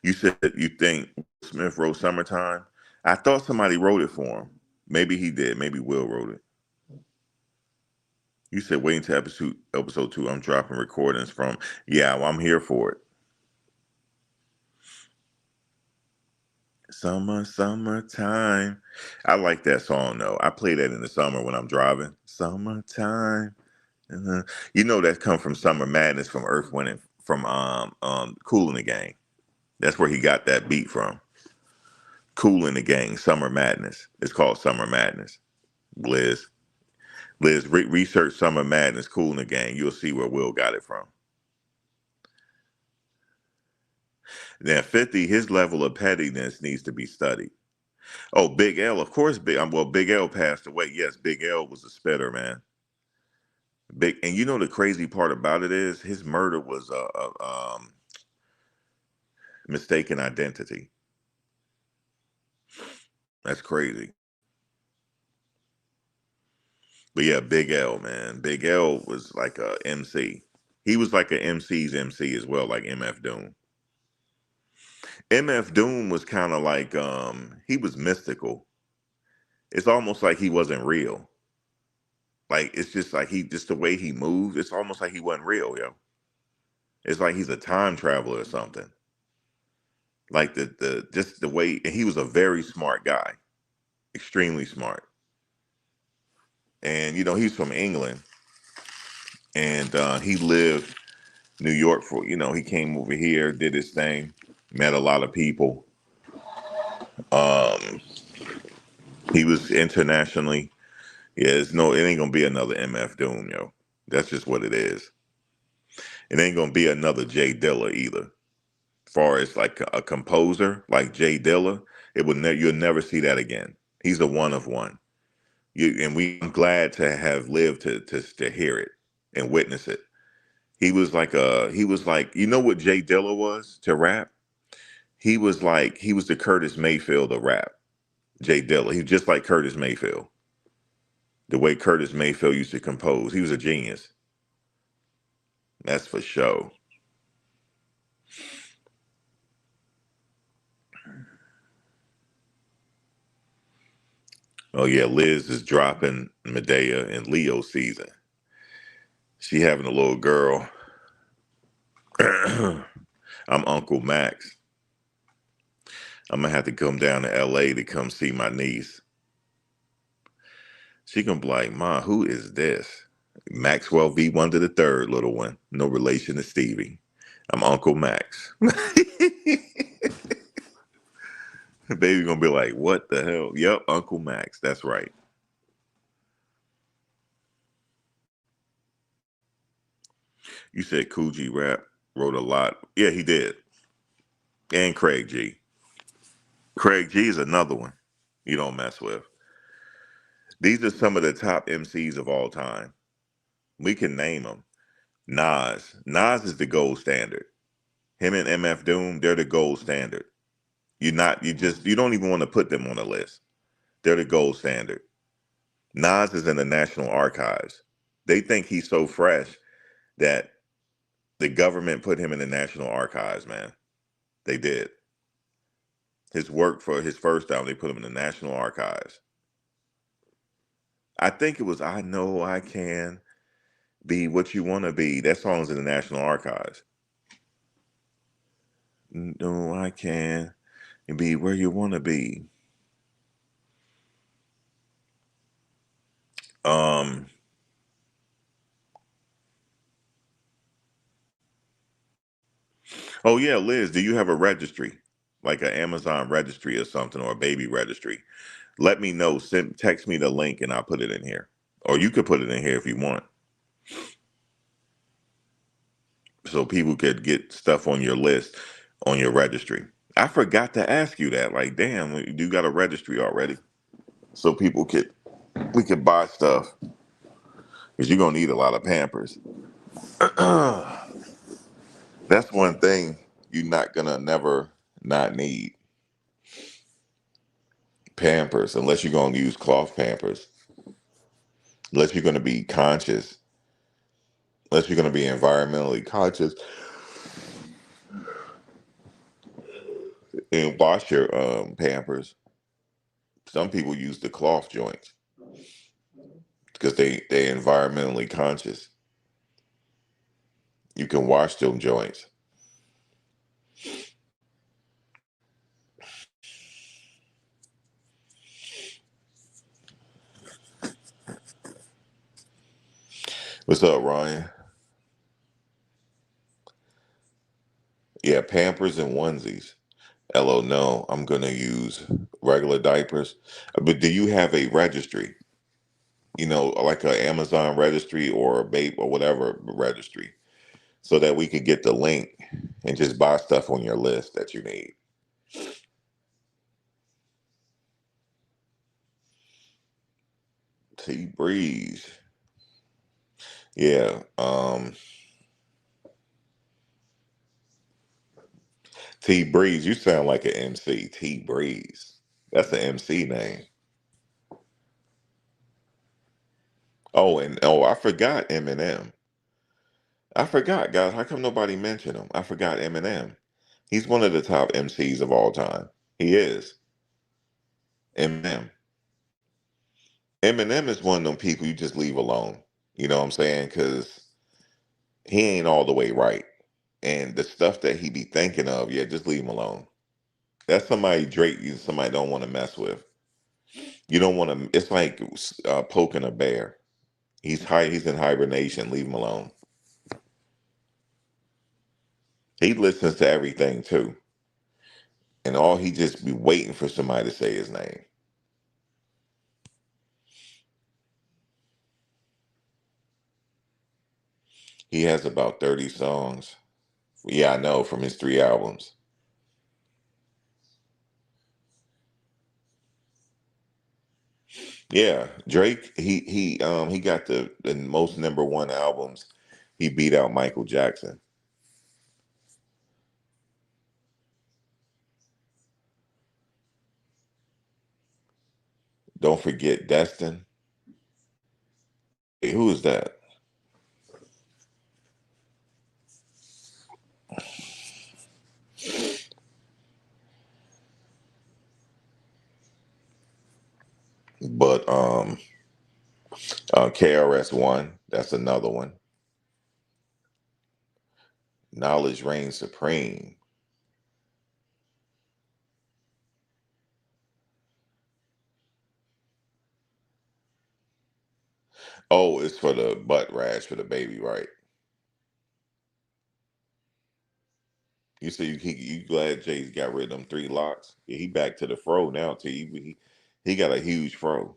A: You said you think Smith wrote Summertime. I thought somebody wrote it for him. Maybe he did. Maybe Will wrote it. You said wait until episode 2. I'm dropping recordings from. Yeah, well, I'm here for it. Summertime. I like that song though. I play that in the summer when I'm driving. Summertime. uh You know that come from Summer Madness from Earth, Wind, and from Cool in the Gang. That's where he got that beat from. Cool in the Gang, Summer Madness. It's called Summer Madness. Liz, research Summer Madness, Cool in the Gang. You'll see where Will got it from. Now, 50, his level of pettiness needs to be studied. Oh, Big L, of course. Big L passed away. Yes, Big L was a spitter, man. And you know the crazy part about it is his murder was a mistaken identity. That's crazy. But yeah, Big L, man. Big L was like a MC. He was like a MC's MC as well, like MF Doom. MF Doom was kind of like he was mystical. It's almost like he wasn't real. Like it's just like just the way he moved, it's almost like he wasn't real, yo. It's like he's a time traveler or something. Like the just the way, and he was a very smart guy, extremely smart. And you know, he's from England. and he lived New York for, he came over here, did his thing, met a lot of people. Um, he was internationally. Yeah, it ain't gonna be another MF Doom, yo. That's just what it is. It ain't gonna be another Jay Dilla either. Far as like a composer like Jay Dilla, you'll never see that again. He's a one of one. I'm glad to have lived to hear it and witness it. He was like you know what Jay Dilla was to rap? He was the Curtis Mayfield of rap. Jay Dilla. He's just like Curtis Mayfield. The way Curtis Mayfield used to compose. He was a genius. That's for sure. Oh yeah, Liz is dropping Medea in Leo season. She having a little girl. I'm Uncle Max. I'm gonna have to come down to LA to come see my niece. She gonna be like, Ma, who is this? Maxwell V. Wonder the third, little one. No relation to Stevie. I'm Uncle Max. Baby gonna be like, what the hell? Yep, Uncle Max. That's right. You said Coogee Rap wrote a lot. Yeah, he did. And Craig G. Craig G is another one you don't mess with. These are some of the top MCs of all time. We can name them. Nas. Nas is the gold standard. Him and MF Doom, they're the gold standard. You don't even want to put them on the list. They're the gold standard. Nas is in the National Archives. They think he's so fresh that the government put him in the National Archives, man. They did. His work for his first album, they put him in the National Archives. I think it was I Know I Can Be What You Want to Be. That song's in the National Archives. No, I can be where you want to be. Um, oh yeah, Liz, do you have a registry? Like an Amazon registry or something, or a baby registry? Let me know. Text me the link and I'll put it in here. Or you could put it in here if you want. So people could get stuff on your list on your registry. I forgot to ask you that. Like, damn, you got a registry already. So we could buy stuff. Because you're gonna need a lot of Pampers. That's one thing you're not gonna never not need. Pampers, unless you're gonna use cloth Pampers. Unless you're gonna be conscious. Unless you're gonna be environmentally conscious and wash your Pampers. Some people use the cloth joints because they environmentally conscious. You can wash them joints. What's up, Ryan? Yeah, Pampers and onesies. LO, no, I'm gonna use regular diapers. But do you have a registry? Like an Amazon registry or a Bape or whatever registry, so that we could get the link and just buy stuff on your list that you need. T Breeze. Yeah. T Breeze, you sound like an MC. T Breeze. That's an MC name. Oh, and I forgot Eminem. I forgot, guys. How come nobody mentioned him? I forgot Eminem. He's one of the top MCs of all time. He is. Eminem. Eminem is one of them people you just leave alone. You know what I'm saying? Because he ain't all the way right. And the stuff that he be thinking of, yeah, just leave him alone. That's somebody Drake, somebody don't want to mess with. You don't want to, it's like poking a bear. He's in hibernation. Leave him alone. He listens to everything too, and all he just be waiting for somebody to say his name. He has about 30 songs. Yeah, I know from his 3 albums. Yeah, Drake. He got the most #1 albums. He beat out Michael Jackson. Don't forget Destin. Hey, who is that? But KRS-One. That's another one. Knowledge reigns supreme. Oh, it's for the butt rash for the baby, right? You say you glad Jay's got rid of them 3 locks? Yeah, he back to the fro now. Too. He got a huge fro.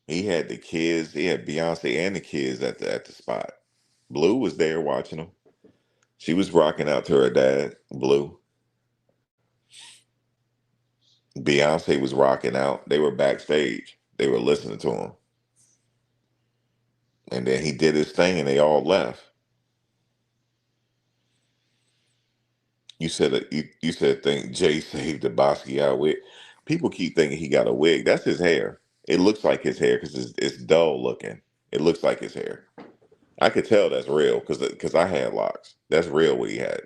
A: He had the kids. He had Beyonce and the kids at the spot. Blue was there watching him. She was rocking out to her dad. Blue. Beyonce was rocking out. They were backstage. They were listening to him. And then he did his thing, and they all left. You said think Jay saved the Basquiat wig. People keep thinking he got a wig. That's his hair. It looks like his hair because it's dull looking. It looks like his hair. I could tell that's real because I had locks. That's real what he had.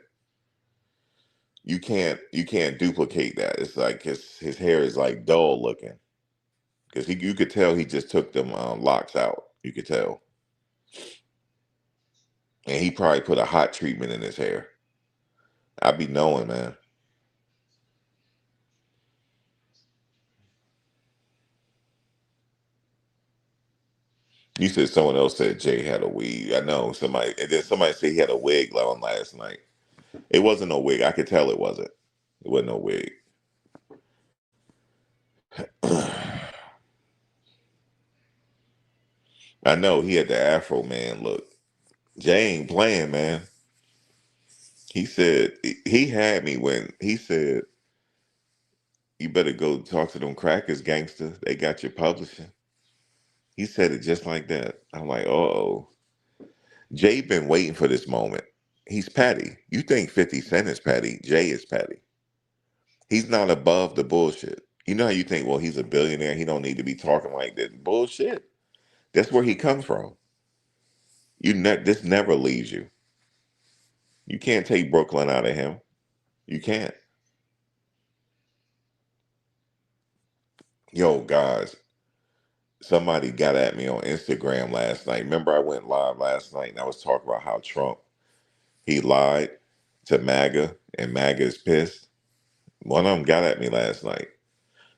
A: You can't duplicate that. It's like his hair is like dull looking because you could tell he just took them locks out. You could tell, and he probably put a hot treatment in his hair. I be knowing, man. You said someone else said Jay had a wig. I know somebody, and then somebody said he had a wig on last night. It wasn't no wig. I could tell it wasn't. It wasn't no wig. I know he had the Afro man look. Jay ain't playing, man. He said he had me when he said, "You better go talk to them crackers, gangster. They got your publishing." He said it just like that. I'm like, oh, Jay been waiting for this moment. He's petty. You think 50 Cent is petty? Jay is petty. He's not above the bullshit. You know how you think, well, he's a billionaire. He don't need to be talking like that. Bullshit. That's where he comes from. This never leaves you. You can't take Brooklyn out of him. You can't. Yo, guys, somebody got at me on Instagram last night. Remember, I went live last night and I was talking about how Trump he lied to MAGA and MAGA is pissed. One of them got at me last night.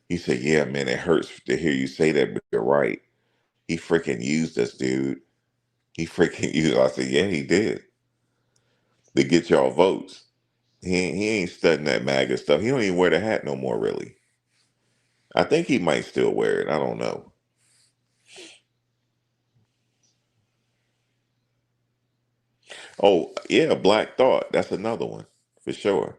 A: He said, "Yeah, man, it hurts to hear you say that, but you're right. He freaking used us, dude. He freaking used." I said, "Yeah, he did to get y'all votes. He ain't studying that MAGA stuff. He don't even wear the hat no more, really. I think he might still wear it. I don't know." Oh, yeah, Black Thought. That's another one for sure.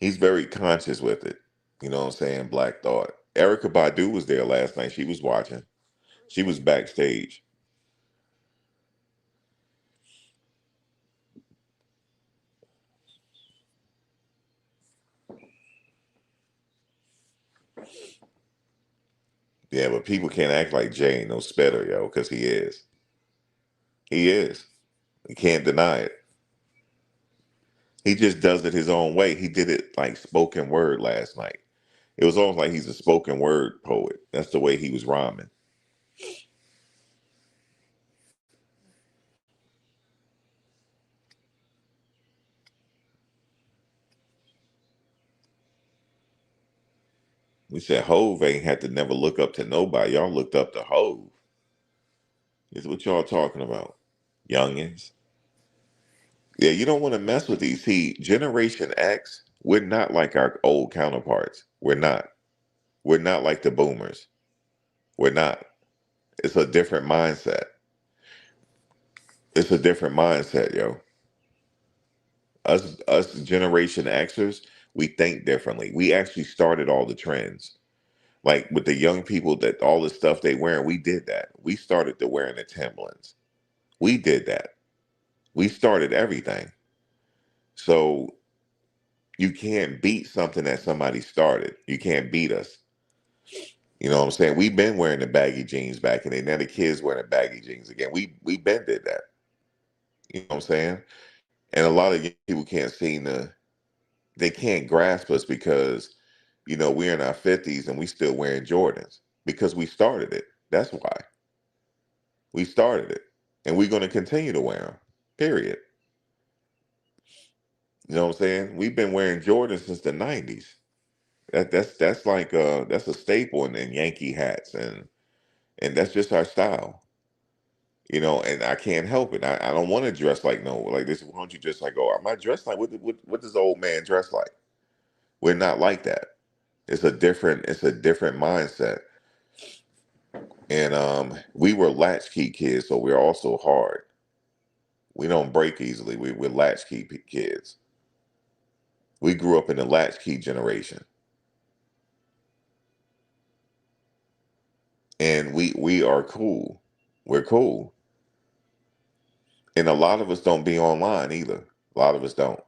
A: He's very conscious with it. You know what I'm saying? Black Thought. Erica Badu was there last night. She was watching. She was backstage. Yeah, but people can't act like Jay ain't no spitter, yo, because he is. He is. You can't deny it. He just does it his own way. He did it like spoken word last night. It was almost like he's a spoken word poet. That's the way he was rhyming. We said Hove ain't had to never look up to nobody. Y'all looked up to Hove. Is what y'all talking about, youngins. Yeah, you don't want to mess with these. See, Generation X, we're not like our old counterparts. We're not. We're not like the boomers. We're not. It's a different mindset. It's a different mindset, yo. Us Generation Xers, we think differently. We actually started all the trends. Like with the young people that all the stuff they wearing, we did that. We started the wearing the Timberlands. We did that. We started everything. So you can't beat something that somebody started. You can't beat us. You know what I'm saying? We've been wearing the baggy jeans back in the day. Now the kids wearing the baggy jeans again. We been did that. You know what I'm saying? And a lot of young people can't seem to, they can't grasp us because, we're in our 50s and we still wearing Jordans because we started it. That's why. We started it. And we're going to continue to wear them. Period. You know what I'm saying? We've been wearing Jordans since the 90s. That's like that's a staple in Yankee hats and that's just our style. And I can't help it. I don't want to dress like no like this. Why don't you dress like, oh, am I dressed like what does the old man dress like? We're not like that. It's a different mindset. And we were latchkey kids, so we're also hard. We don't break easily. We're latchkey kids. We grew up in the latchkey generation. And we are cool. We're cool. And a lot of us don't be online either. A lot of us don't.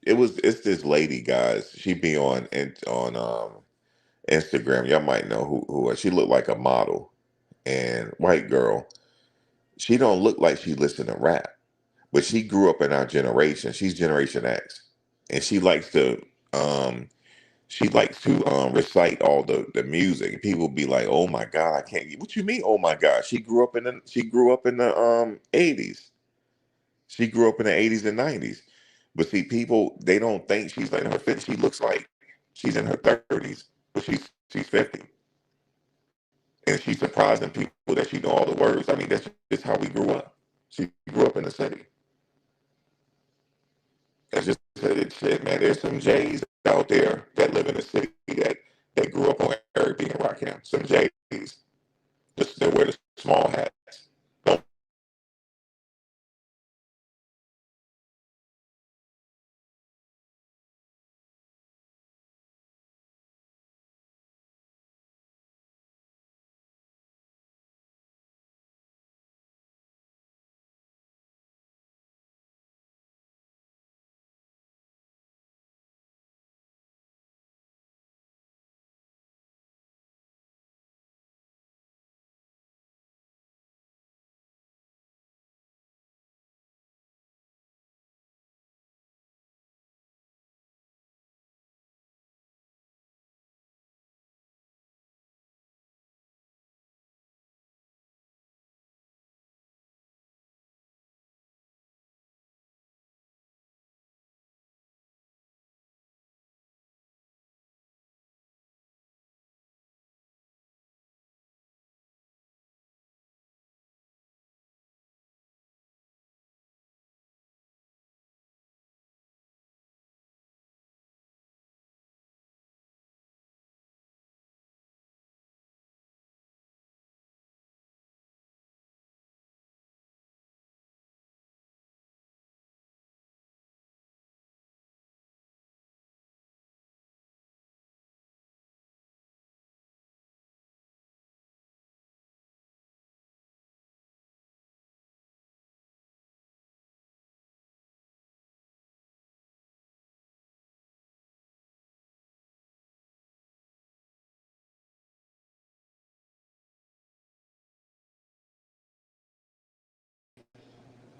A: It's this lady, guys. She be on Instagram. Y'all might know who she looked like a model and white girl. She don't look like she listen to rap, but she grew up in our generation. She's Generation X, and um she likes to recite all the music. People be like, "Oh my God, I can't." What you mean? Oh my God? She grew up in the 80s. She grew up in the 80s and 90s. But see, people they don't think she's like in her 50s. She looks like she's in her 30s, but she's 50, and she's surprising people that she know all the words. I mean, that's just how we grew up. She grew up in the city. That's just shit, man. There's some J's out there that live in the city that grew up on Eric B and Rakim. Some J's, just they wear the small hats. Don't.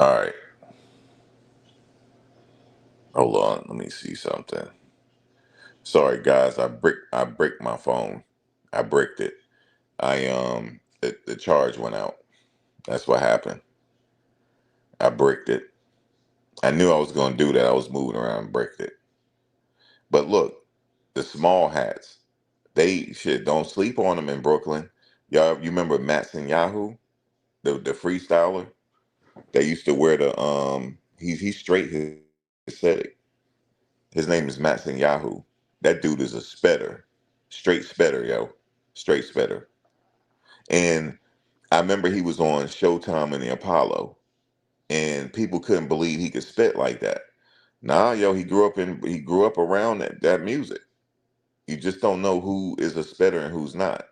A: All right, hold on. Let me see something. Sorry, guys. I bricked my phone. I bricked it. The charge went out. That's what happened. I bricked it. I knew I was going to do that. I was moving around and breaking it. But look, the small hats, they shit, don't sleep on them in Brooklyn. Y'all, you remember Matson Yahoo, the freestyler? They used to wear the he's straight Hasidic. His name is Matson Yahoo. That dude is a spetter. Straight spetter, yo. Straight spetter. And I remember he was on Showtime in the Apollo, and people couldn't believe he could spit like that. Nah, yo, he grew up around that music. You just don't know who is a spitter and who's not.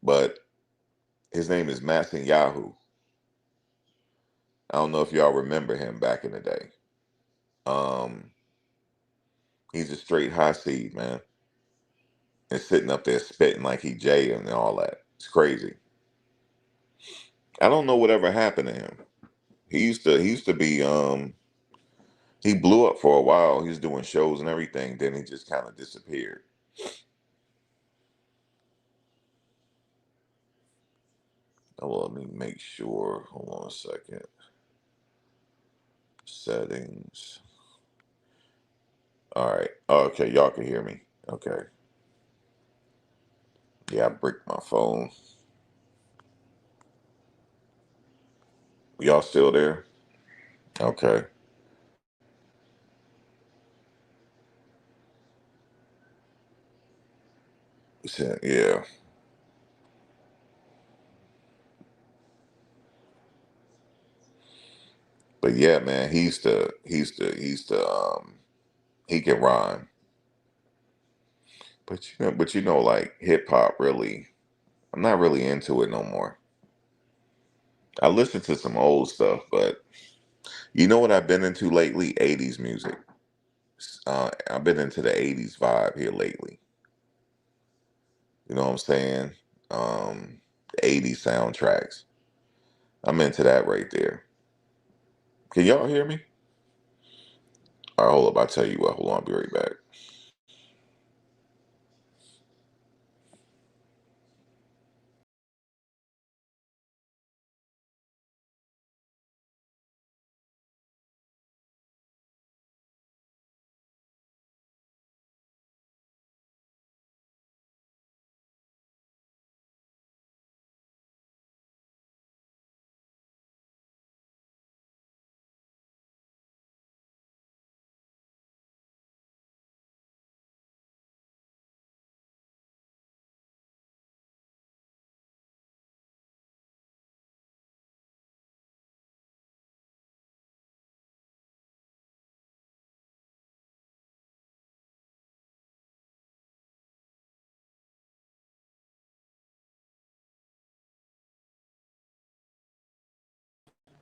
A: But his name is Masin Yahoo. I don't know if y'all remember him back in the day. Um, he's a straight high seed, man. And sitting up there spitting like he Jay and all that. It's crazy. I don't know whatever happened to him. He used to be he blew up for a while. He was doing shows and everything, then he just kind of disappeared. Oh, well, let me make sure. Hold on a second. Settings. All right. Okay, y'all can hear me. Okay. Yeah, I bricked my phone. Y'all still there? Okay. Yeah. But yeah, man, he can rhyme. But like hip hop really, I'm not really into it no more. I listen to some old stuff, but you know what I've been into lately? 80s music. I've been into the 80s vibe here lately. You know what I'm saying? The 80s soundtracks. I'm into that right there. Can y'all hear me? All right, hold up. I'll tell you what. Hold on. I'll be right back.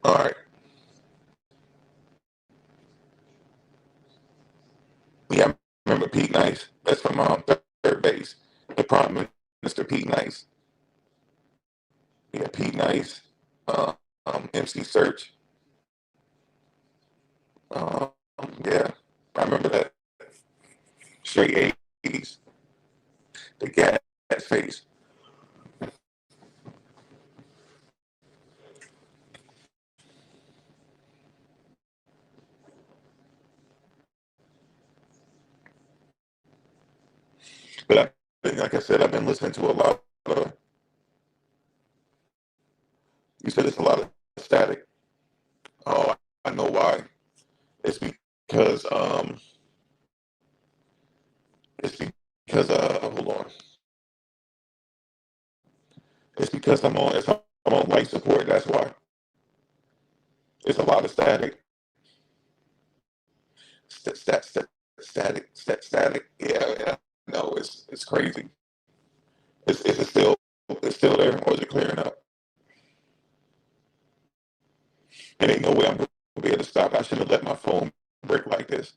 A: All right. Yeah, I remember Pete Nice. That's from third base. The Prime Minister Pete Nice. Yeah, Pete Nice. Uh, MC Search. Um, yeah, I remember that. Straight 80s. The gas face. But like I said, I've been listening to a lot of, you said it's a lot of static. Oh, I know why. It's because, it's because, hold on. I'm on light support. That's why. It's a lot of static. Static. Yeah, yeah. No, it's crazy. Is it still it's still there, or is it clearing up? It ain't no way I'm gonna be able to stop. I should have let my phone break like this.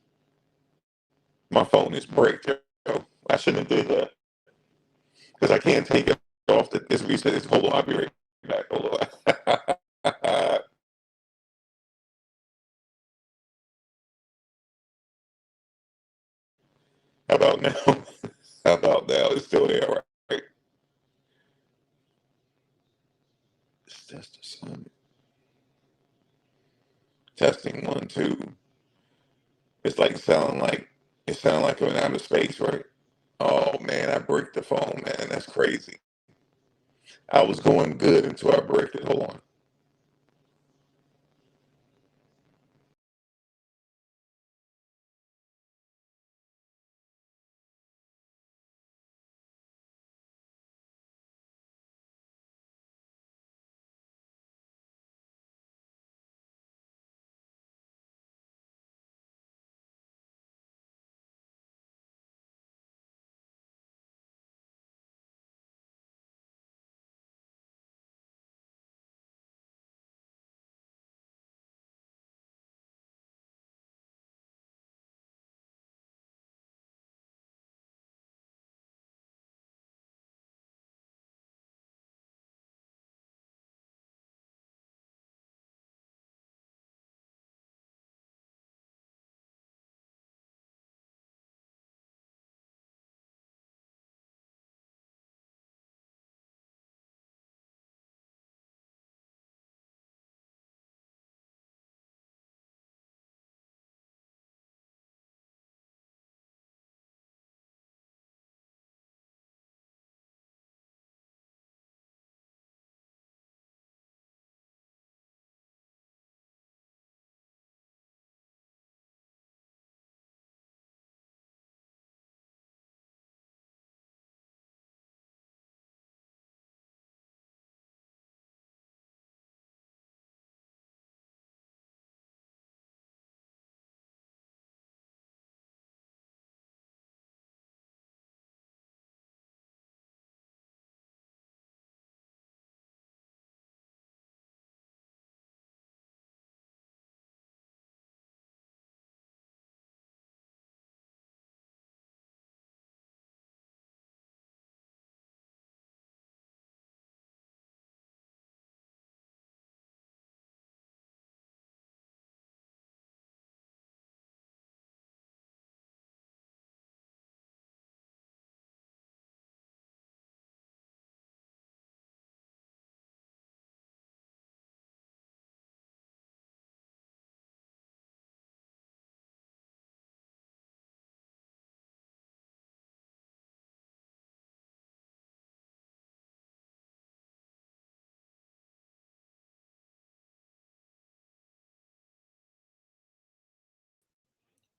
A: My phone is break, yo. I shouldn't have did that because I can't take it off. This reset. Hold on, I'll be right back. Hold on. How about now? How about now? It's still there, right? That's the sun. Testing 1, 2. It's like it sound like I'm in outer space, right? Oh man, I bricked the phone, man. That's crazy. I was going good until I bricked it. Hold on.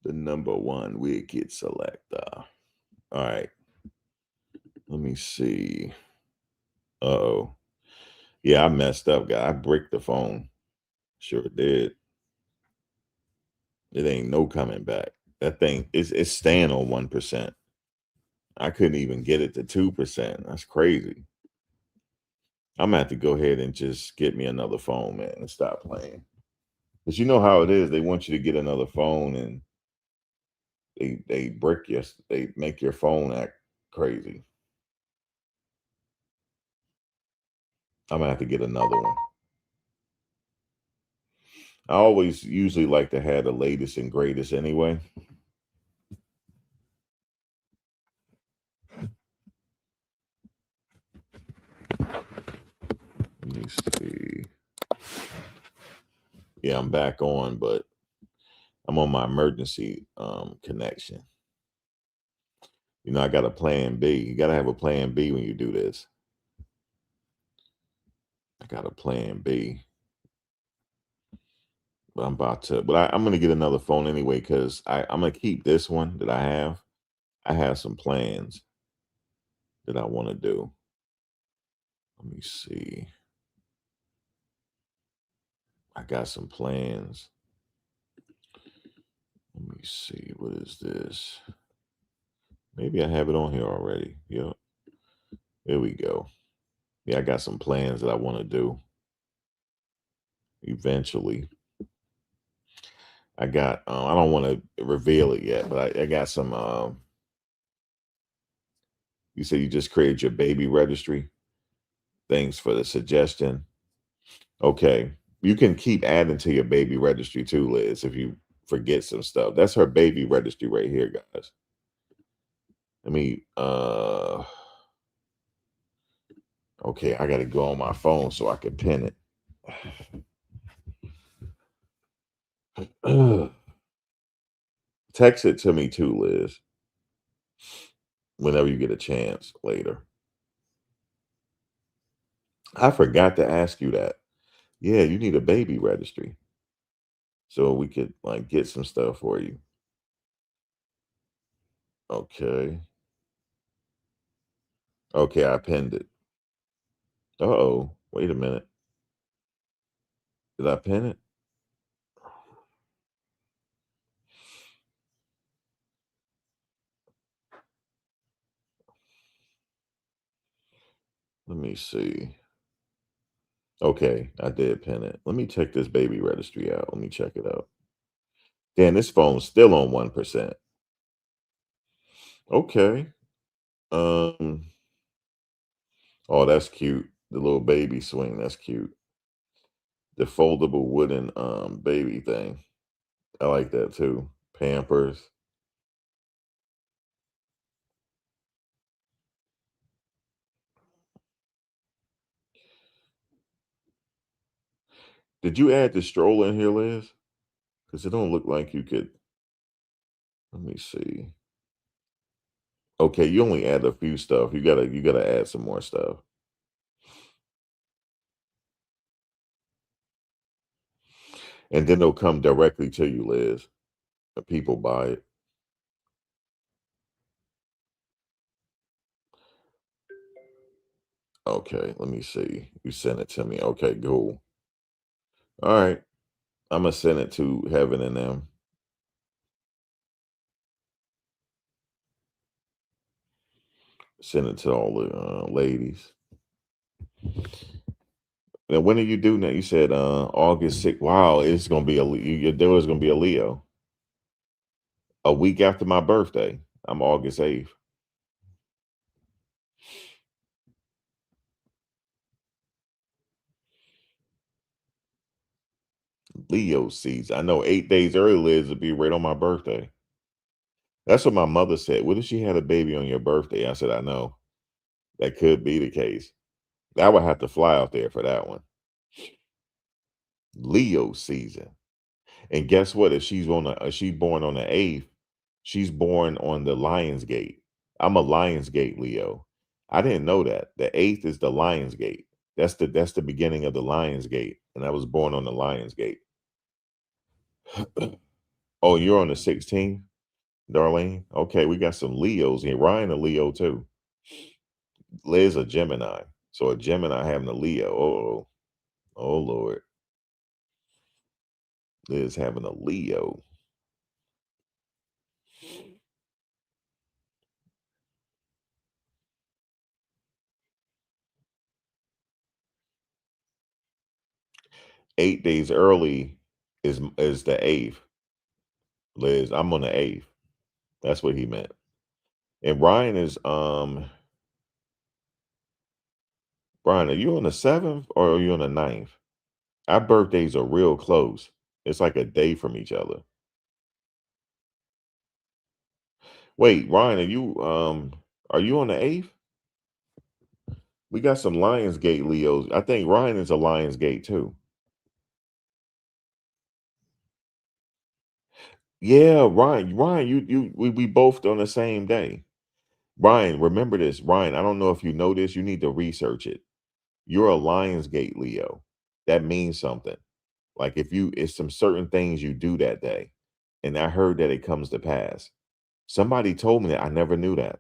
A: The number one wicked selector. All right. Let me see. Uh-oh. Yeah, I messed up, guy. I bricked the phone. Sure did. It ain't no coming back. That thing is it's staying on 1%. I couldn't even get it to 2%. That's crazy. I'm gonna have to go ahead and just get me another phone, man, and stop playing. Because you know how it is. They want you to get another phone and they brick your they make your phone act crazy. I'm gonna have to get another one. I always usually like to have the latest and greatest anyway. Let me see. Yeah, I'm back on, but I'm on my emergency connection. You know, I got a plan B. You got to have a plan B when you do this. I got a plan B. But I'm going to get another phone anyway because I'm going to keep this one that I have. I have some plans that I want to do. Let me see. I got some plans. Let me see. What is this? Maybe I have it on here already. Yep. There we go. Yeah, I got some plans that I want to do eventually. I don't want to reveal it yet, but I got some. You said you just created your baby registry. Thanks for the suggestion. Okay. You can keep adding to your baby registry too, Liz, if you forget some stuff. That's her baby registry right here, guys. Let me okay, I gotta go on my phone so I can pin it.
B: Text it to me too, Liz, whenever you get a chance later. I forgot to ask you that. Yeah, you need a baby registry so we could like get some stuff for you. Okay. Okay, I pinned it. Uh-oh. Wait a minute. Did I pin it? Let me see. Okay, I did pin it. Let me check this baby registry out. Let me check it out. Damn, this phone's still on 1%. Okay. Um, oh, that's cute. The little baby swing, that's cute. The foldable wooden baby thing. I like that too. Pampers. Did you add the stroller in here, Liz? Because it don't look like you could. Let me see. Okay, you only add a few stuff. You gotta add some more stuff. And then they'll come directly to you, Liz. The people buy it. Okay, let me see. You sent it to me. Okay, cool. All right. I'm gonna send it to Heaven and them. Send it to all the ladies. And when are you do that? You said August 6th. Wow, it's gonna be your daughter's gonna be a Leo. A week after my birthday. I'm August 8th. Leo season. I know 8 days early, Liz, will be right on my birthday. That's what my mother said. What if she had a baby on your birthday? I said, I know. That could be the case. I would have to fly out there for that one. Leo season. And guess what? If she's born on the 8th, she's born on the Lion's Gate. I'm a Lion's Gate Leo. I didn't know that. The 8th is the Lion's Gate. That's the beginning of the Lion's Gate. And I was born on the Lion's Gate. Oh, you're on the 16th, Darlene? Okay, we got some Leos here. Ryan a Leo too. Liz a Gemini. So a Gemini having a Leo. Oh, oh Lord. Liz having a Leo. 8 days early is the 8th. Liz, I'm on the 8th. That's what he meant. And Ryan is Brian, are you on the 7th or are you on the 9th? Our birthdays are real close. It's like a day from each other. Wait, Ryan, are you on the 8th? We got some Lionsgate Leos. I think Ryan is a Lionsgate too. Yeah, Ryan, we both on the same day. Ryan, remember this. Ryan, I don't know if you know this, you need to research it. You're a Lionsgate Leo. That means something. Like if you it's some certain things you do that day. And I heard that it comes to pass. Somebody told me that. I never knew that.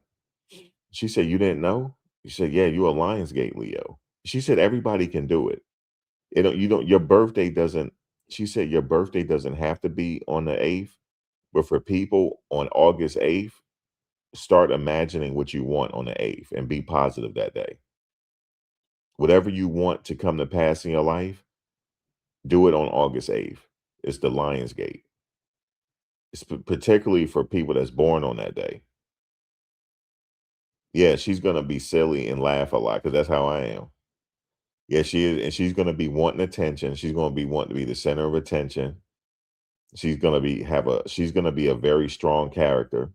B: She said, "You didn't know?" You said, "Yeah, you a Lionsgate Leo." She said, "Everybody can do it. It don't you don't your birthday doesn't." She said, "Your birthday doesn't have to be on the 8th, but for people on August 8th, start imagining what you want on the 8th and be positive that day. Whatever you want to come to pass in your life, do it on August 8th. It's the Lionsgate. It's particularly for people that's born on that day. Yeah, she's gonna be silly and laugh a lot because that's how I am. Yeah, she is, and she's gonna be wanting attention. She's gonna be wanting to be the center of attention. She's gonna be a very strong character.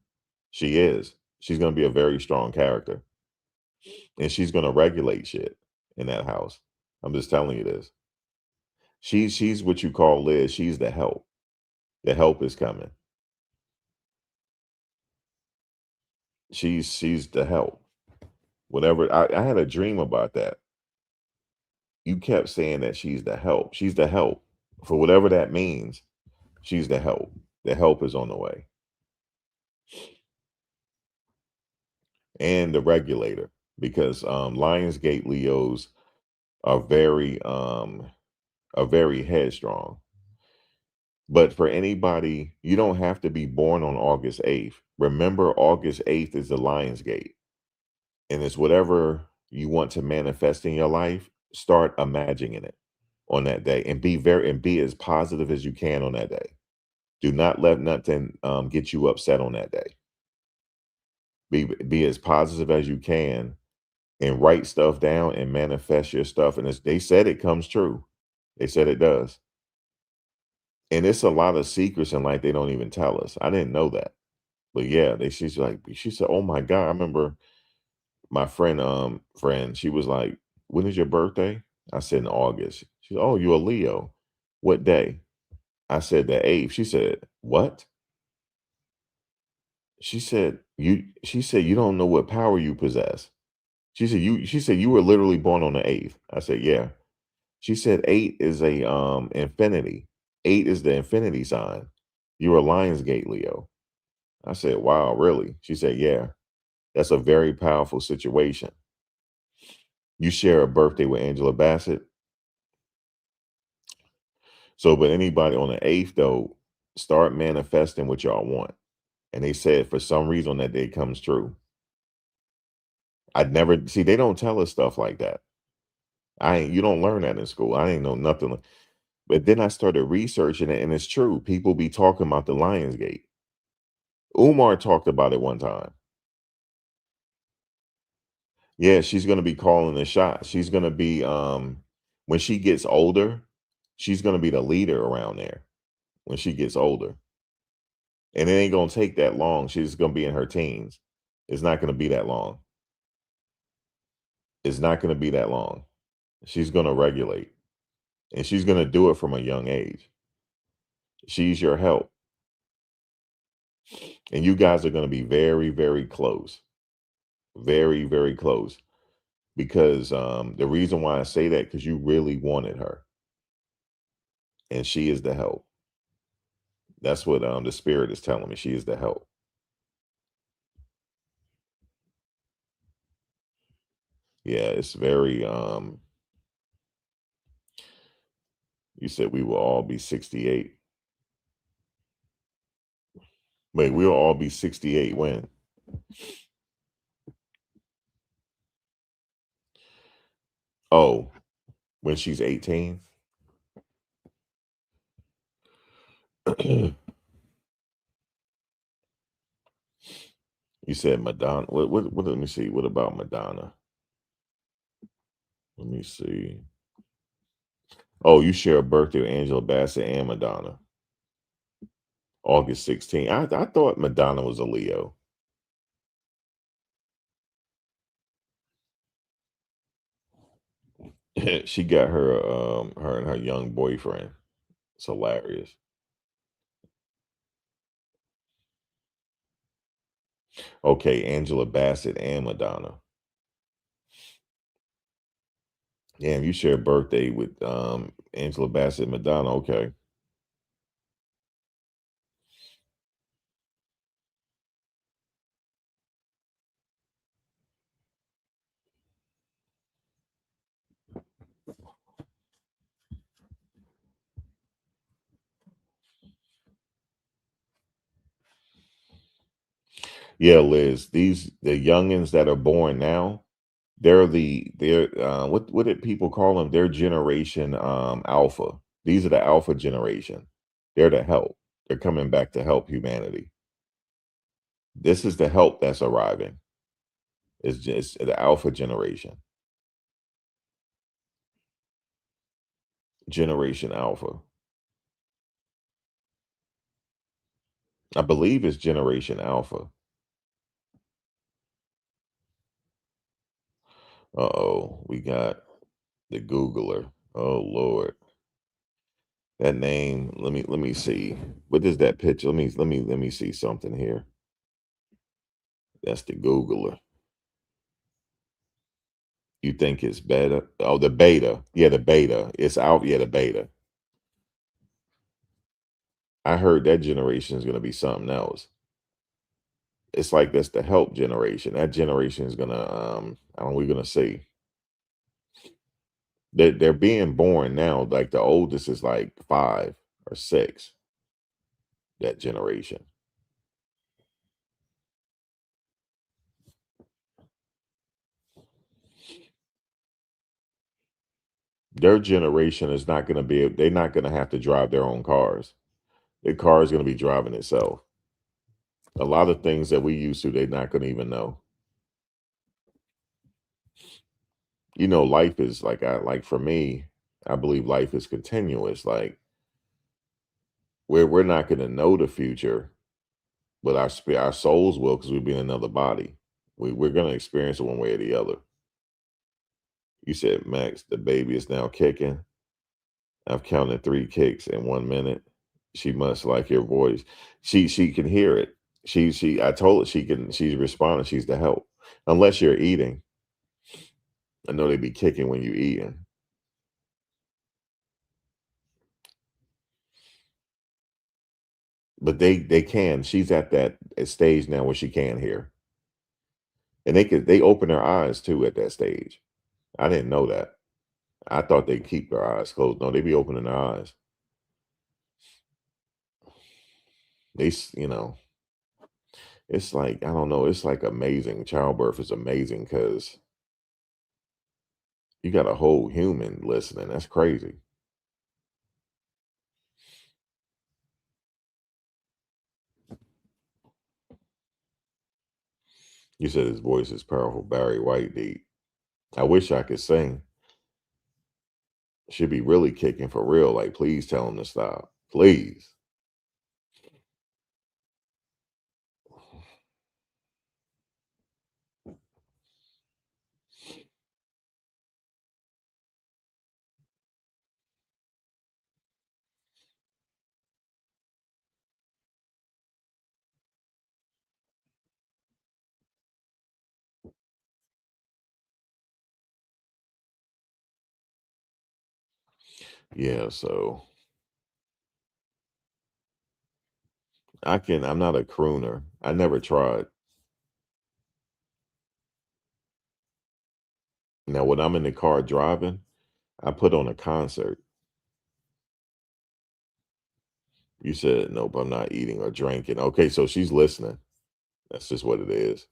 B: She is. She's gonna be a very strong character. And she's gonna regulate shit in that house. I'm just telling you this. She's what you call Liz. She's the help. The help is coming. She's the help. Whatever I had a dream about that. You kept saying that she's the help. She's the help. For whatever that means, she's the help. The help is on the way. And the regulator. Because Lionsgate Leos are very headstrong. But for anybody, you don't have to be born on August 8th. Remember, August 8th is the Lionsgate. And it's whatever you want to manifest in your life, start imagining it on that day and be as positive as you can on that day. Do not let nothing get you upset on that day. Be as positive as you can and write stuff down and manifest your stuff. And they said it comes true. They said it does. And it's a lot of secrets in life they don't even tell us. I didn't know that. But yeah, she said, "Oh my God." I remember my friend, she was like, "When is your birthday?" I said in August. She said, "Oh, you're a Leo. What day?" I said the 8th. She said, "What?" She said, "You don't know what power you possess." She said, "You were literally born on the 8th." I said, "Yeah." She said, "8 is a infinity. 8 is the infinity sign. You're a Lionsgate Leo." I said, "Wow, really?" She said, "Yeah. That's a very powerful situation." You share a birthday with Angela Bassett. So, but anybody on the 8th, though, start manifesting what y'all want. And they said for some reason that day comes true. I'd never see, they don't tell us stuff like that. You don't learn that in school. I ain't know nothing. But then I started researching it, and it's true. People be talking about the Lionsgate. Umar talked about it one time. Yeah, she's gonna be calling the shots. She's gonna be when she gets older, she's gonna be the leader around there when she gets older. And it ain't gonna take that long. She's gonna be in her teens. It's not gonna be that long. It's not gonna be that long. She's gonna regulate. And she's gonna do it from a young age. She's your help. And you guys are gonna be very, very close. Very, very close. Because the reason why I say that, because you really wanted her. And she is the help. That's what the spirit is telling me. She is the help. Yeah, it's very you said we will all be 68. Wait, we'll all be 68 when? Oh, when she's 18? You said Madonna. What let me see. What about Madonna? Let me see. Oh, you share a birthday with Angela Bassett and Madonna. August 16th. I thought Madonna was a Leo. She got her and her young boyfriend. It's hilarious. Okay, Angela Bassett and Madonna. Damn, you share a birthday with Angela Bassett and Madonna. Okay. Yeah, Liz. The youngins that are born now, they're what did people call them? Their generation alpha. These are the alpha generation. They're the help. They're coming back to help humanity. This is the help that's arriving. It's just the alpha generation. Generation alpha. I believe it's generation alpha. Uh-oh, we got the Googler. Oh Lord. That name. Let me see. What is that picture? Let me see something here. That's the Googler. You think it's beta? Oh, the beta. Yeah, the beta. It's out. Yeah, the beta. I heard that generation is gonna be something else. It's like that's the help generation. That generation is gonna I don't know, we're gonna see. They're being born now. Like the oldest is like 5 or 6, that generation. Their generation is not gonna be they're not gonna have to drive their own cars. Their car is gonna be driving itself. A lot of things that we used to, they're not gonna even know. Life is like for me, I believe life is continuous. Like we're not gonna know the future, but our souls will because we'll be in another body. We're gonna experience it one way or the other. You said, Max, the baby is now kicking. I've counted 3 kicks in 1 minute. She must like your voice. She can hear it. I told her she's responding. She's the help. Unless you're eating. I know they be kicking when you eating. But they can. She's at that stage now where she can hear. And they open their eyes too at that stage. I didn't know that. I thought they keep their eyes closed. No, they be opening their eyes. It's like, I don't know, it's like amazing. Childbirth is amazing because you got a whole human listening. That's crazy. You said his voice is powerful. Barry White deep. I wish I could sing. Should be really kicking for real. Like, please tell him to stop. Please. Yeah, so I'm not a crooner. I never tried. Now, when I'm in the car driving, I put on a concert. You said, nope, I'm not eating or drinking. Okay, so she's listening. That's just what it is.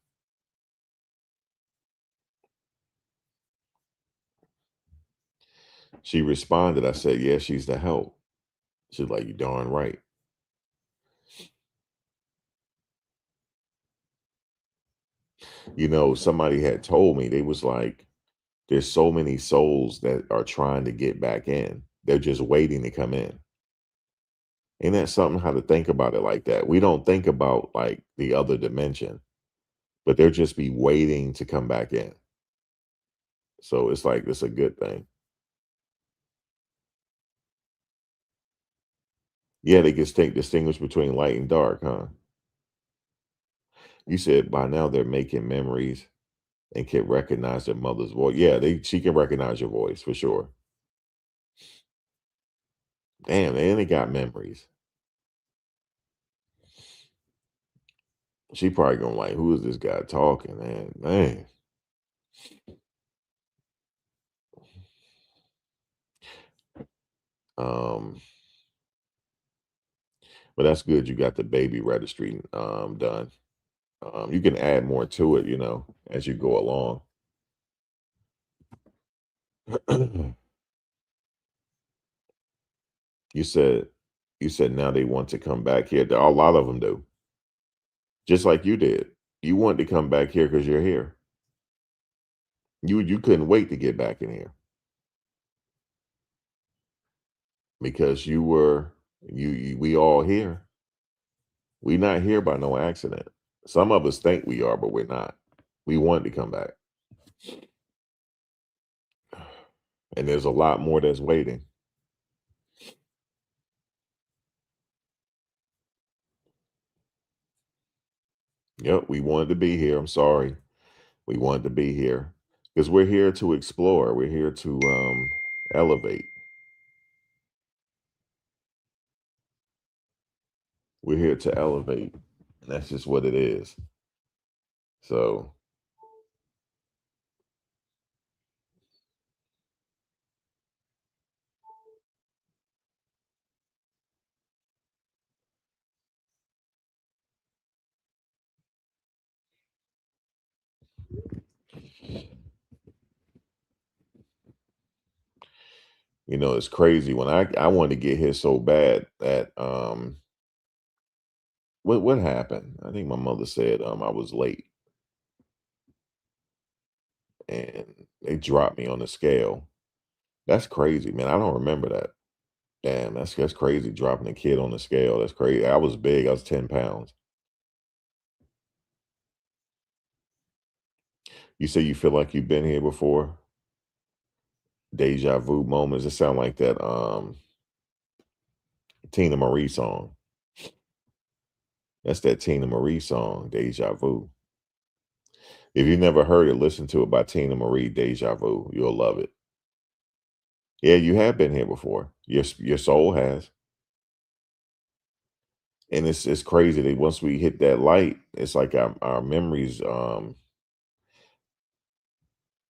B: She responded. I said, yeah, she's the help. She's like, you darn right. Somebody had told me, they was like, there's so many souls that are trying to get back in. They're just waiting to come in. Ain't that something how to think about it like that? We don't think about like the other dimension, but they'll just be waiting to come back in. So it's like it's a good thing. Yeah, they can distinguish between light and dark, huh? You said by now they're making memories and can recognize their mother's voice. Yeah, she can recognize your voice for sure. Damn, and they got memories. She probably gonna like, who is this guy talking, man? Man. Um, but that's good. You got the baby registry done. You can add more to it, as you go along. you said you said now they want to come back here. A lot of them do, just like you did. You wanted to come back here because you're here. You couldn't wait to get back in here because we all here. We not here by no accident. Some of us think we are, but we're not. We wanted to come back, and there's a lot more that's waiting. Yep, we wanted to be here. I'm sorry. We wanted to be here because we're here to explore. We're here to elevate. We're here to elevate. And that's just what it is. So, it's crazy when I wanted to get here so bad that what happened? I think my mother said I was late and they dropped me on the scale. That's crazy, man. I don't remember that. Damn, that's crazy dropping a kid on the scale. That's crazy. I was big. I was 10 pounds. You say you feel like you've been here before? Deja vu moments. It sound like that Tina Marie song. That's that Tina Marie song, Deja Vu. If you never heard it, listen to it by Tina Marie, Deja Vu. You'll love it. Yeah, you have been here before. Your soul has. And it's crazy that once we hit that light, it's like our memories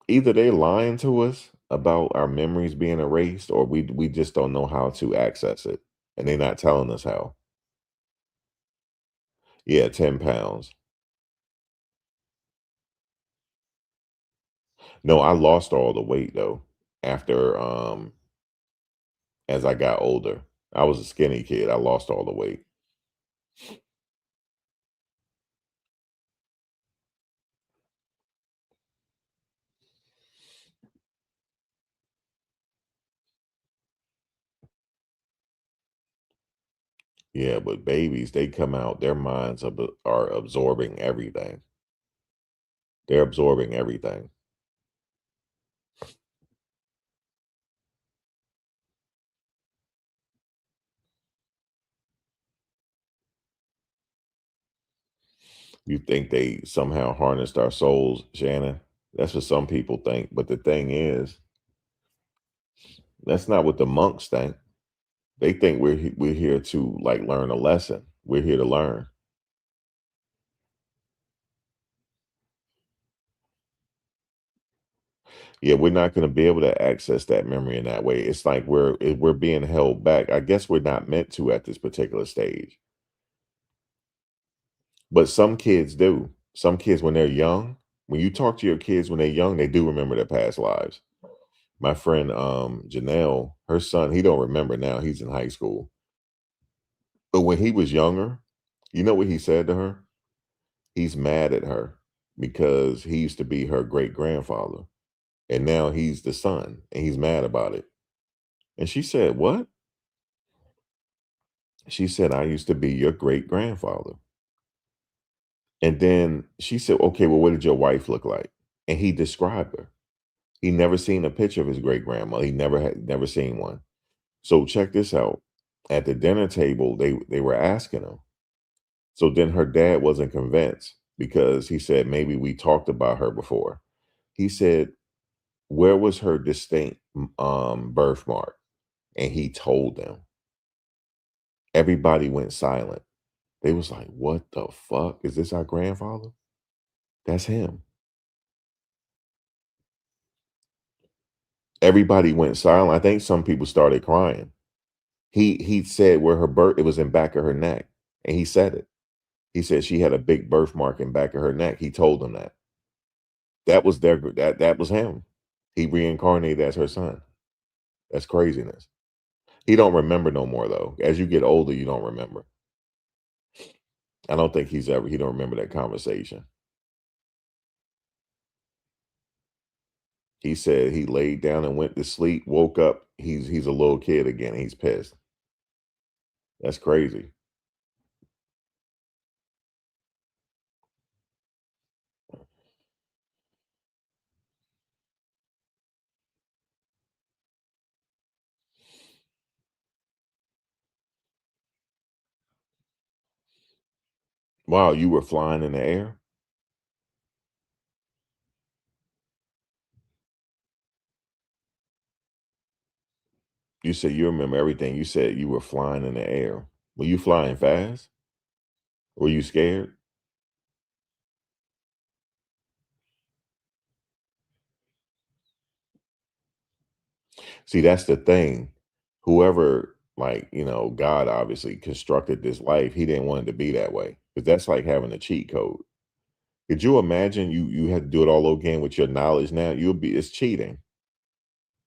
B: either they're lying to us about our memories being erased or we just don't know how to access it. And they're not telling us how. Yeah, 10 pounds. No, I lost all the weight though after as I got older. I was a skinny kid. I lost all the weight. Yeah, but babies, they come out, their minds are absorbing everything. They're absorbing everything. You think they somehow harnessed our souls, Shannon? That's what some people think. But the thing is, that's not what the monks think. They think we're here to like learn a lesson. We're here to learn. Yeah, we're not going to be able to access that memory in that way. It's like we're being held back. I guess we're not meant to at this particular stage. But some kids do. Some kids when they're young, when you talk to your kids when they're young, they do remember their past lives. My friend Janelle, her son, he don't remember now. He's in high school. But when he was younger, you know what he said to her? He's mad at her because he used to be her great grandfather. And now he's the son and he's mad about it. And she said, "What?" She said, "I used to be your great grandfather." And then she said, "Okay, well, what did your wife look like?" And he described her. He never seen a picture of his great grandmother. He never seen one. So check this out. At the dinner table, they were asking him. So then her dad wasn't convinced because he said maybe we talked about her before. He said, "Where was her distinct birthmark?" And he told them. Everybody went silent. They was like, "What the fuck? Is this our grandfather?" That's him. Everybody went silent. I think some people started crying. He said where her birth it was in back of her neck, and he said it. He said she had a big birthmark in back of her neck. He told them that. That was him. He reincarnated as her son. That's craziness. He don't remember no more though. As you get older, you don't remember. I don't think he don't remember that conversation. He said he laid down and went to sleep, woke up, he's a little kid again. He's pissed. That's crazy. Wow, you were flying in the air? You said you remember everything. You said you were flying in the air. Were you flying fast? Were you scared? See, that's the thing. Whoever, like, God obviously constructed this life, he didn't want it to be that way. Because that's like having a cheat code. Could you imagine you had to do it all over again with your knowledge now? It's cheating.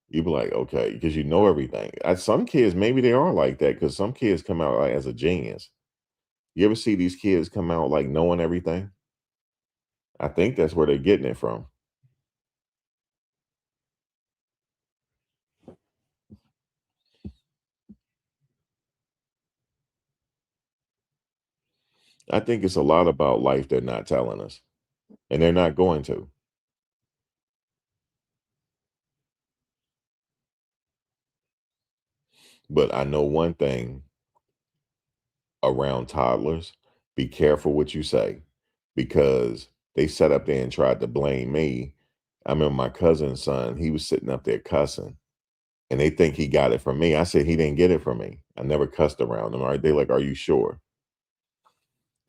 B: You'd be like, okay, because you know everything. Some kids, maybe they are like that because some kids come out like as a genius. You ever see these kids come out like knowing everything? I think that's where they're getting it from. I think it's a lot about life they're not telling us, and they're not going to. But I know one thing around toddlers: be careful what you say because they sat up there and tried to blame me. I remember my cousin's son; he was sitting up there cussing, and they think he got it from me. I said he didn't get it from me. I never cussed around him. All right, they like, are you sure?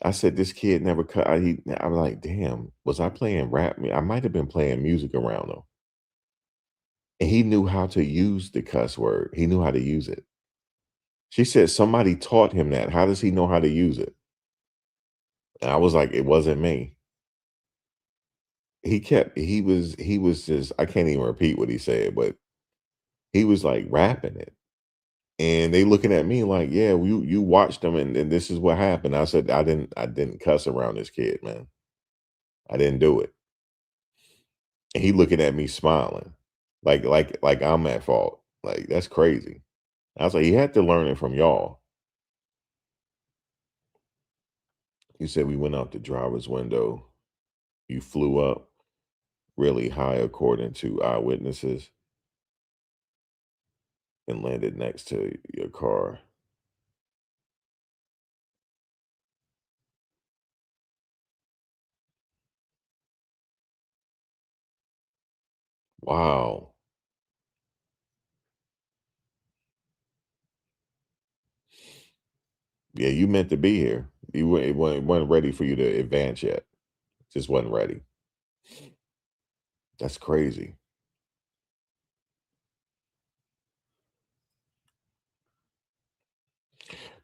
B: I said this kid never cut. I'm like, damn, was I playing rap? I might have been playing music around him. And he knew how to use the cuss word. He knew how to use it. She said somebody taught him that. How does he know how to use it? And I was like, it wasn't me. He was just, I can't even repeat what he said, but he was like rapping it. And they looking at me like, yeah, you watched them and this is what happened. I said, I didn't cuss around this kid, man. I didn't do it. And he looking at me smiling. Like I'm at fault. Like that's crazy. I was like, he had to learn it from y'all. You said we went out the driver's window. You flew up really high, according to eyewitnesses, and landed next to your car. Wow. Yeah, you meant to be here. It wasn't ready for you to advance yet. Just wasn't ready. That's crazy.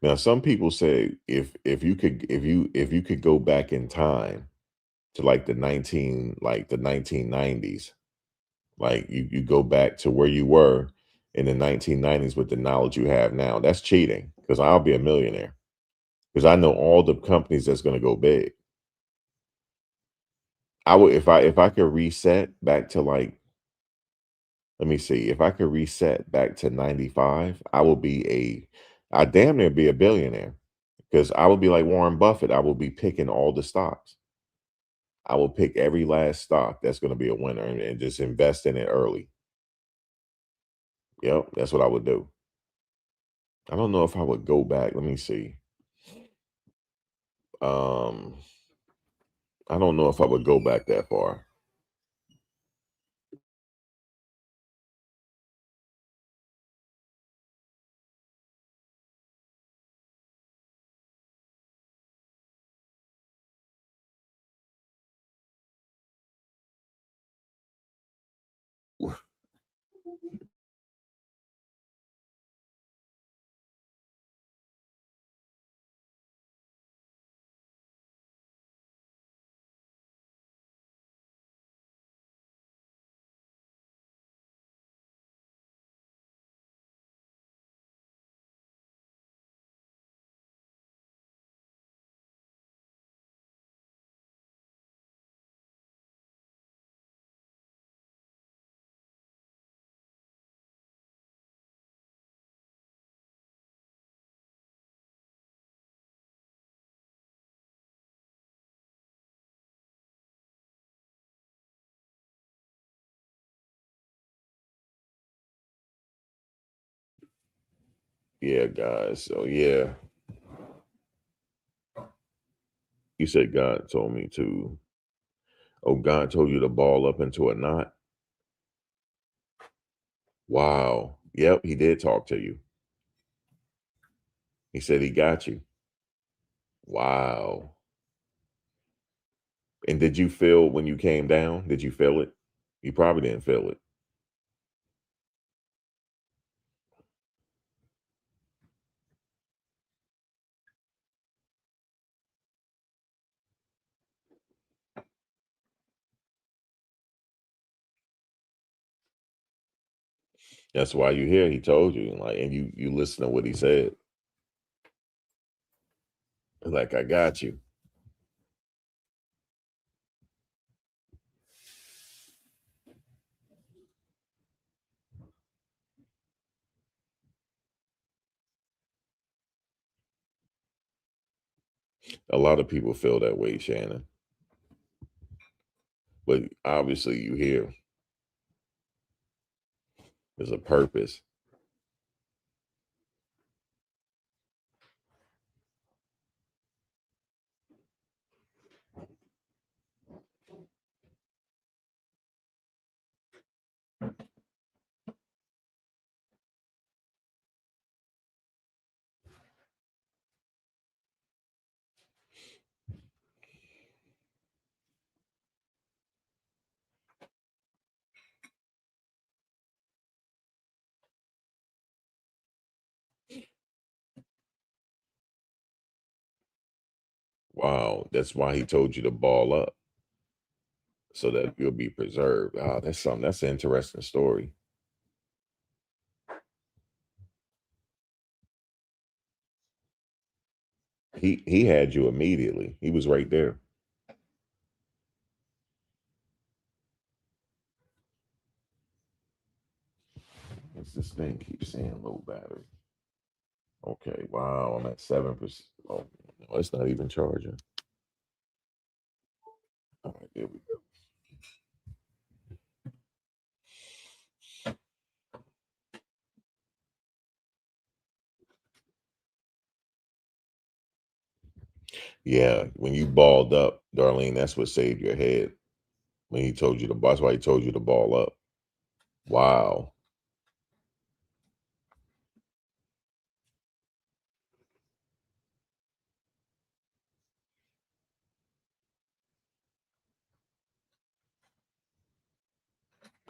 B: Now, some people say if you could go back in time to like the 1990s, like you go back to where you were in the 1990s with the knowledge you have now. That's cheating because I'll be a millionaire because I know all the companies that's going to go big. I would if I could reset back to like, let me see, if I could reset back to 95, I damn near be a billionaire because I would be like Warren Buffett. I will be picking all the stocks. I will pick every last stock that's going to be a winner and just invest in it early. Yep, that's what I would do. I don't know if I would go back. Let me see. Um, I don't know if I would go back that far. Yeah, guys. So yeah, You said God told me to. Oh, God told you to ball up into a knot? Wow. Yep, he did talk to you. He said he got you. Wow. And did you feel when you came down? Did you feel it? You probably didn't feel it. That's why you here. He told you, like, and you listen to what he said. Like, I got you. A lot of people feel that way, Shannon. But obviously, you here. There's a purpose. Wow, that's why he told you to ball up so that you'll be preserved. Ah, that's something. That's an interesting story. He had you immediately. He was right there. What's this thing keep saying low battery? Okay, wow, I'm at 7%. Oh, no, it's not even charging. All right, there we go. Yeah, when you balled up, Darlene, that's what saved your head. When he told you to, that's why he told you to ball up. Wow.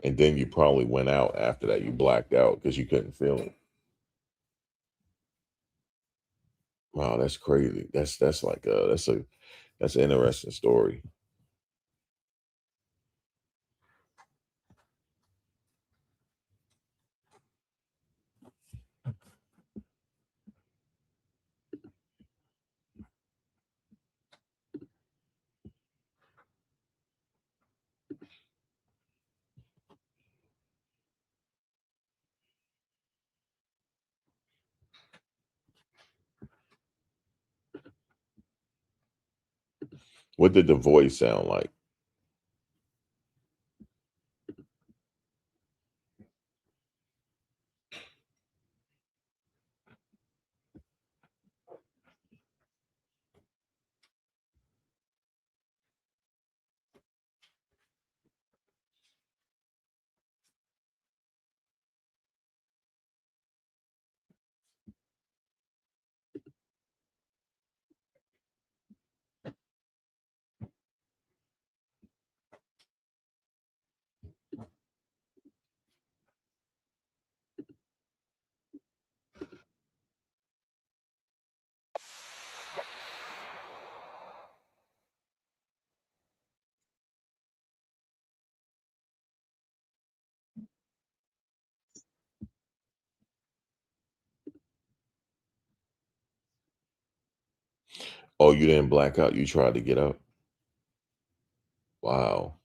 B: And then you probably went out after that. You blacked out because you couldn't feel it. Wow, that's crazy. That's like that's an interesting story. What did the voice sound like? Oh, you didn't black out. You tried to get up. Wow.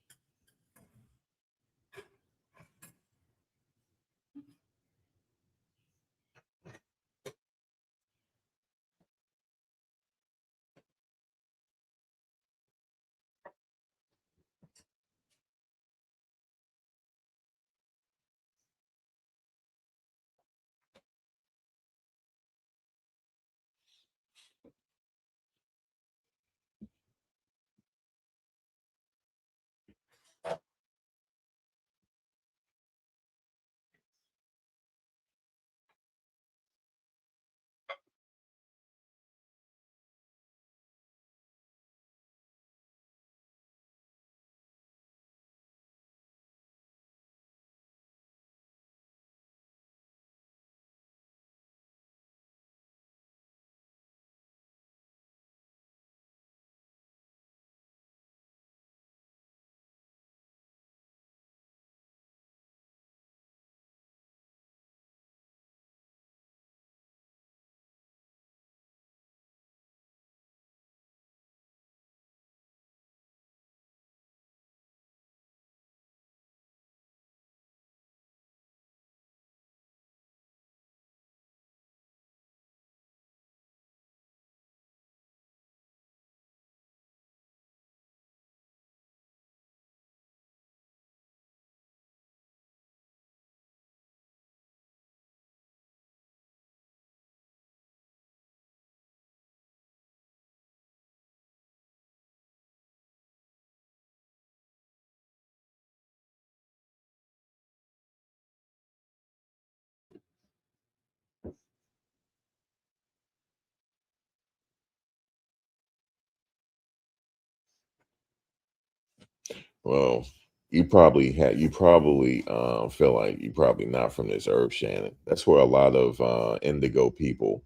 B: Well, you probably feel like you probably not from this earth, Shannon. That's where a lot of indigo people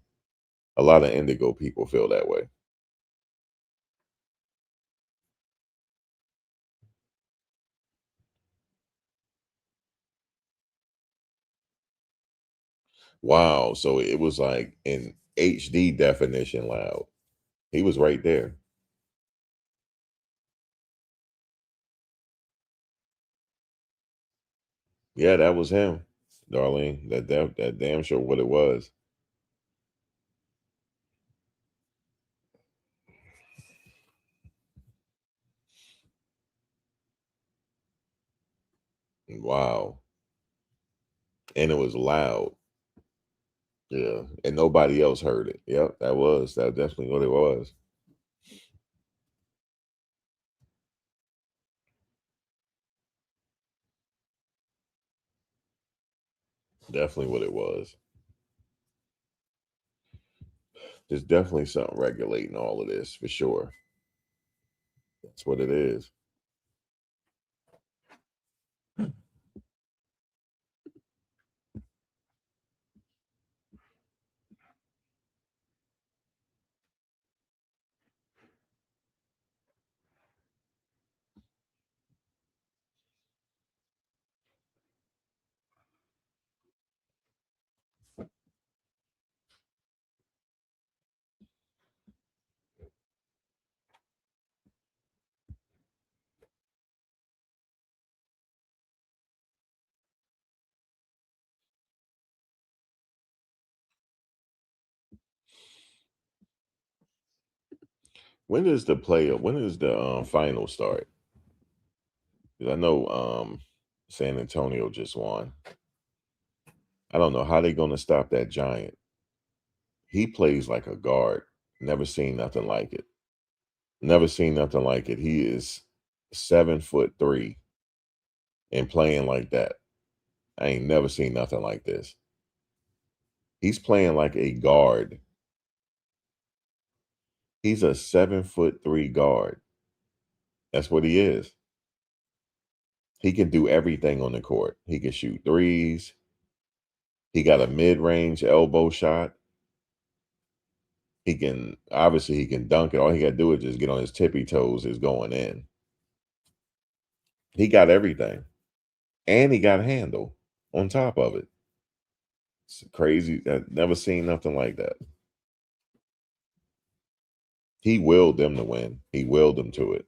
B: feel that way. Wow. So it was like in HD definition loud. He was right there. Yeah, that was him, Darlene. That damn sure what it was. Wow. And it was loud. Yeah. And nobody else heard it. Yep, that definitely what it was. Definitely what it was. There's definitely something regulating all of this for sure. That's what it is. When does the final start? 'Cause I know San Antonio just won. I don't know how they gonna stop that giant. He plays like a guard. Never seen nothing like it. Never seen nothing like it. He is 7'3" and playing like that. I ain't never seen nothing like this. He's playing like a guard. He's a 7'3" guard. That's what he is. He can do everything on the court. He can shoot threes. He got a mid-range elbow shot. He can dunk it. All he got to do is just get on his tippy toes. Is going in. He got everything, and he got handle on top of it. It's crazy. I've never seen nothing like that. He willed them to win. He willed them to it.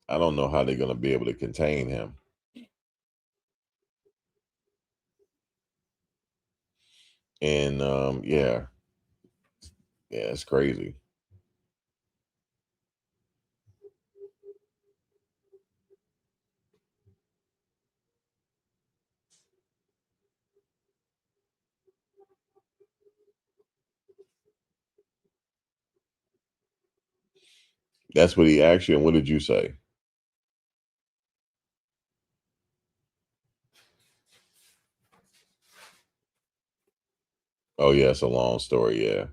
B: I don't know how they're going to be able to contain him. And yeah, it's crazy. That's what he asked you. And what did you say? Oh yeah, it's a long story. Yeah,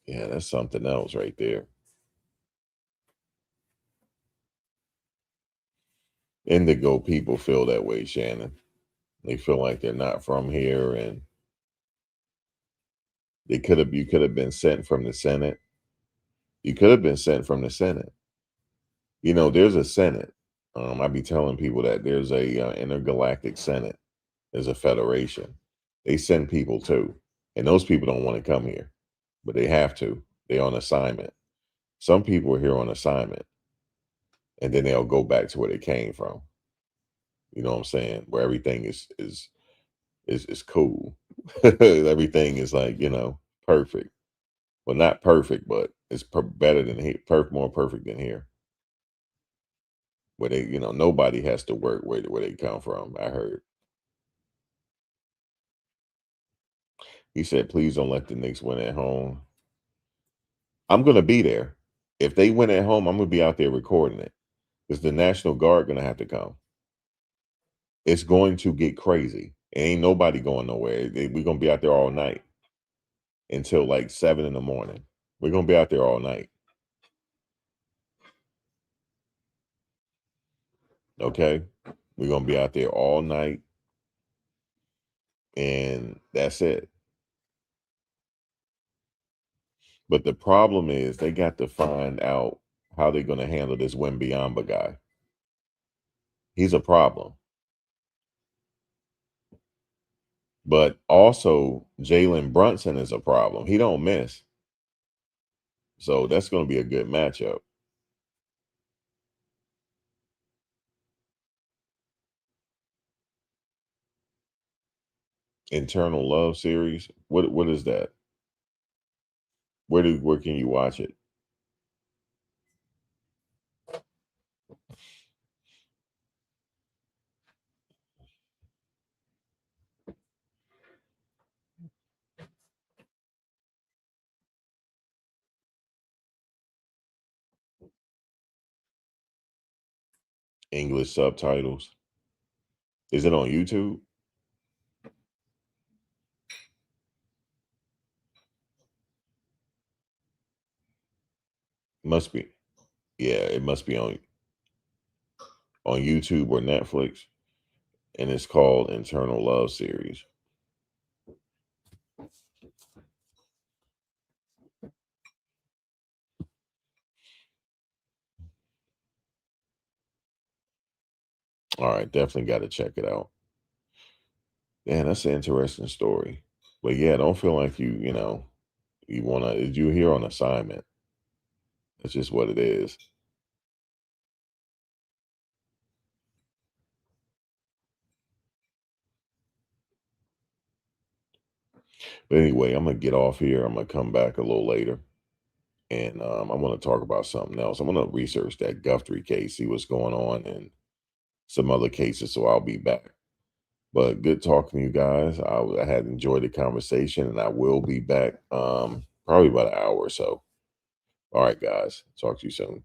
B: yeah, that's something else right there. Indigo people feel that way, Shannon. They feel like they're not from here, and you could have been sent from the Senate. You could have been sent from the Senate. You know, there's a Senate. I be telling people that there's a intergalactic Senate. There's a federation. They send people too, and those people don't want to come here, but they have to. They're on assignment. Some people are here on assignment, and then they'll go back to where they came from. You know what I'm saying? Where everything is cool. Everything is like perfect. Well, not perfect, but it's better than here. More perfect than here, where they nobody has to work where they come from. I heard he said, "Please don't let the Knicks win at home." I'm gonna be there. If they win at home, I'm gonna be out there recording it because the National Guard gonna have to come. It's going to get crazy. Ain't nobody going nowhere. We're gonna be out there all night until like 7 in the morning. We're gonna be out there all night. Okay, we're gonna be out there all night, and that's it. But the problem is they got to find out how they're gonna handle this Wembyamba guy. He's a problem. But also Jalen Brunson is a problem. He don't miss. So that's gonna be a good matchup. Internal Love series. What is that? Where can you watch it? English subtitles. Is it on YouTube? Must be. Yeah, it must be on YouTube or Netflix, and it's called Internal Love series. All right, definitely got to check it out. Man, that's an interesting story. But yeah, don't feel like you wanna. You're here on assignment. That's just what it is. But anyway, I'm gonna get off here. I'm gonna come back a little later, and I want to talk about something else. I'm gonna research that Guthrie case, see what's going on, and some other cases. So I'll be back. But good talking to you guys. I had enjoyed the conversation, and I will be back probably about an hour or so. All right, guys. Talk to you soon.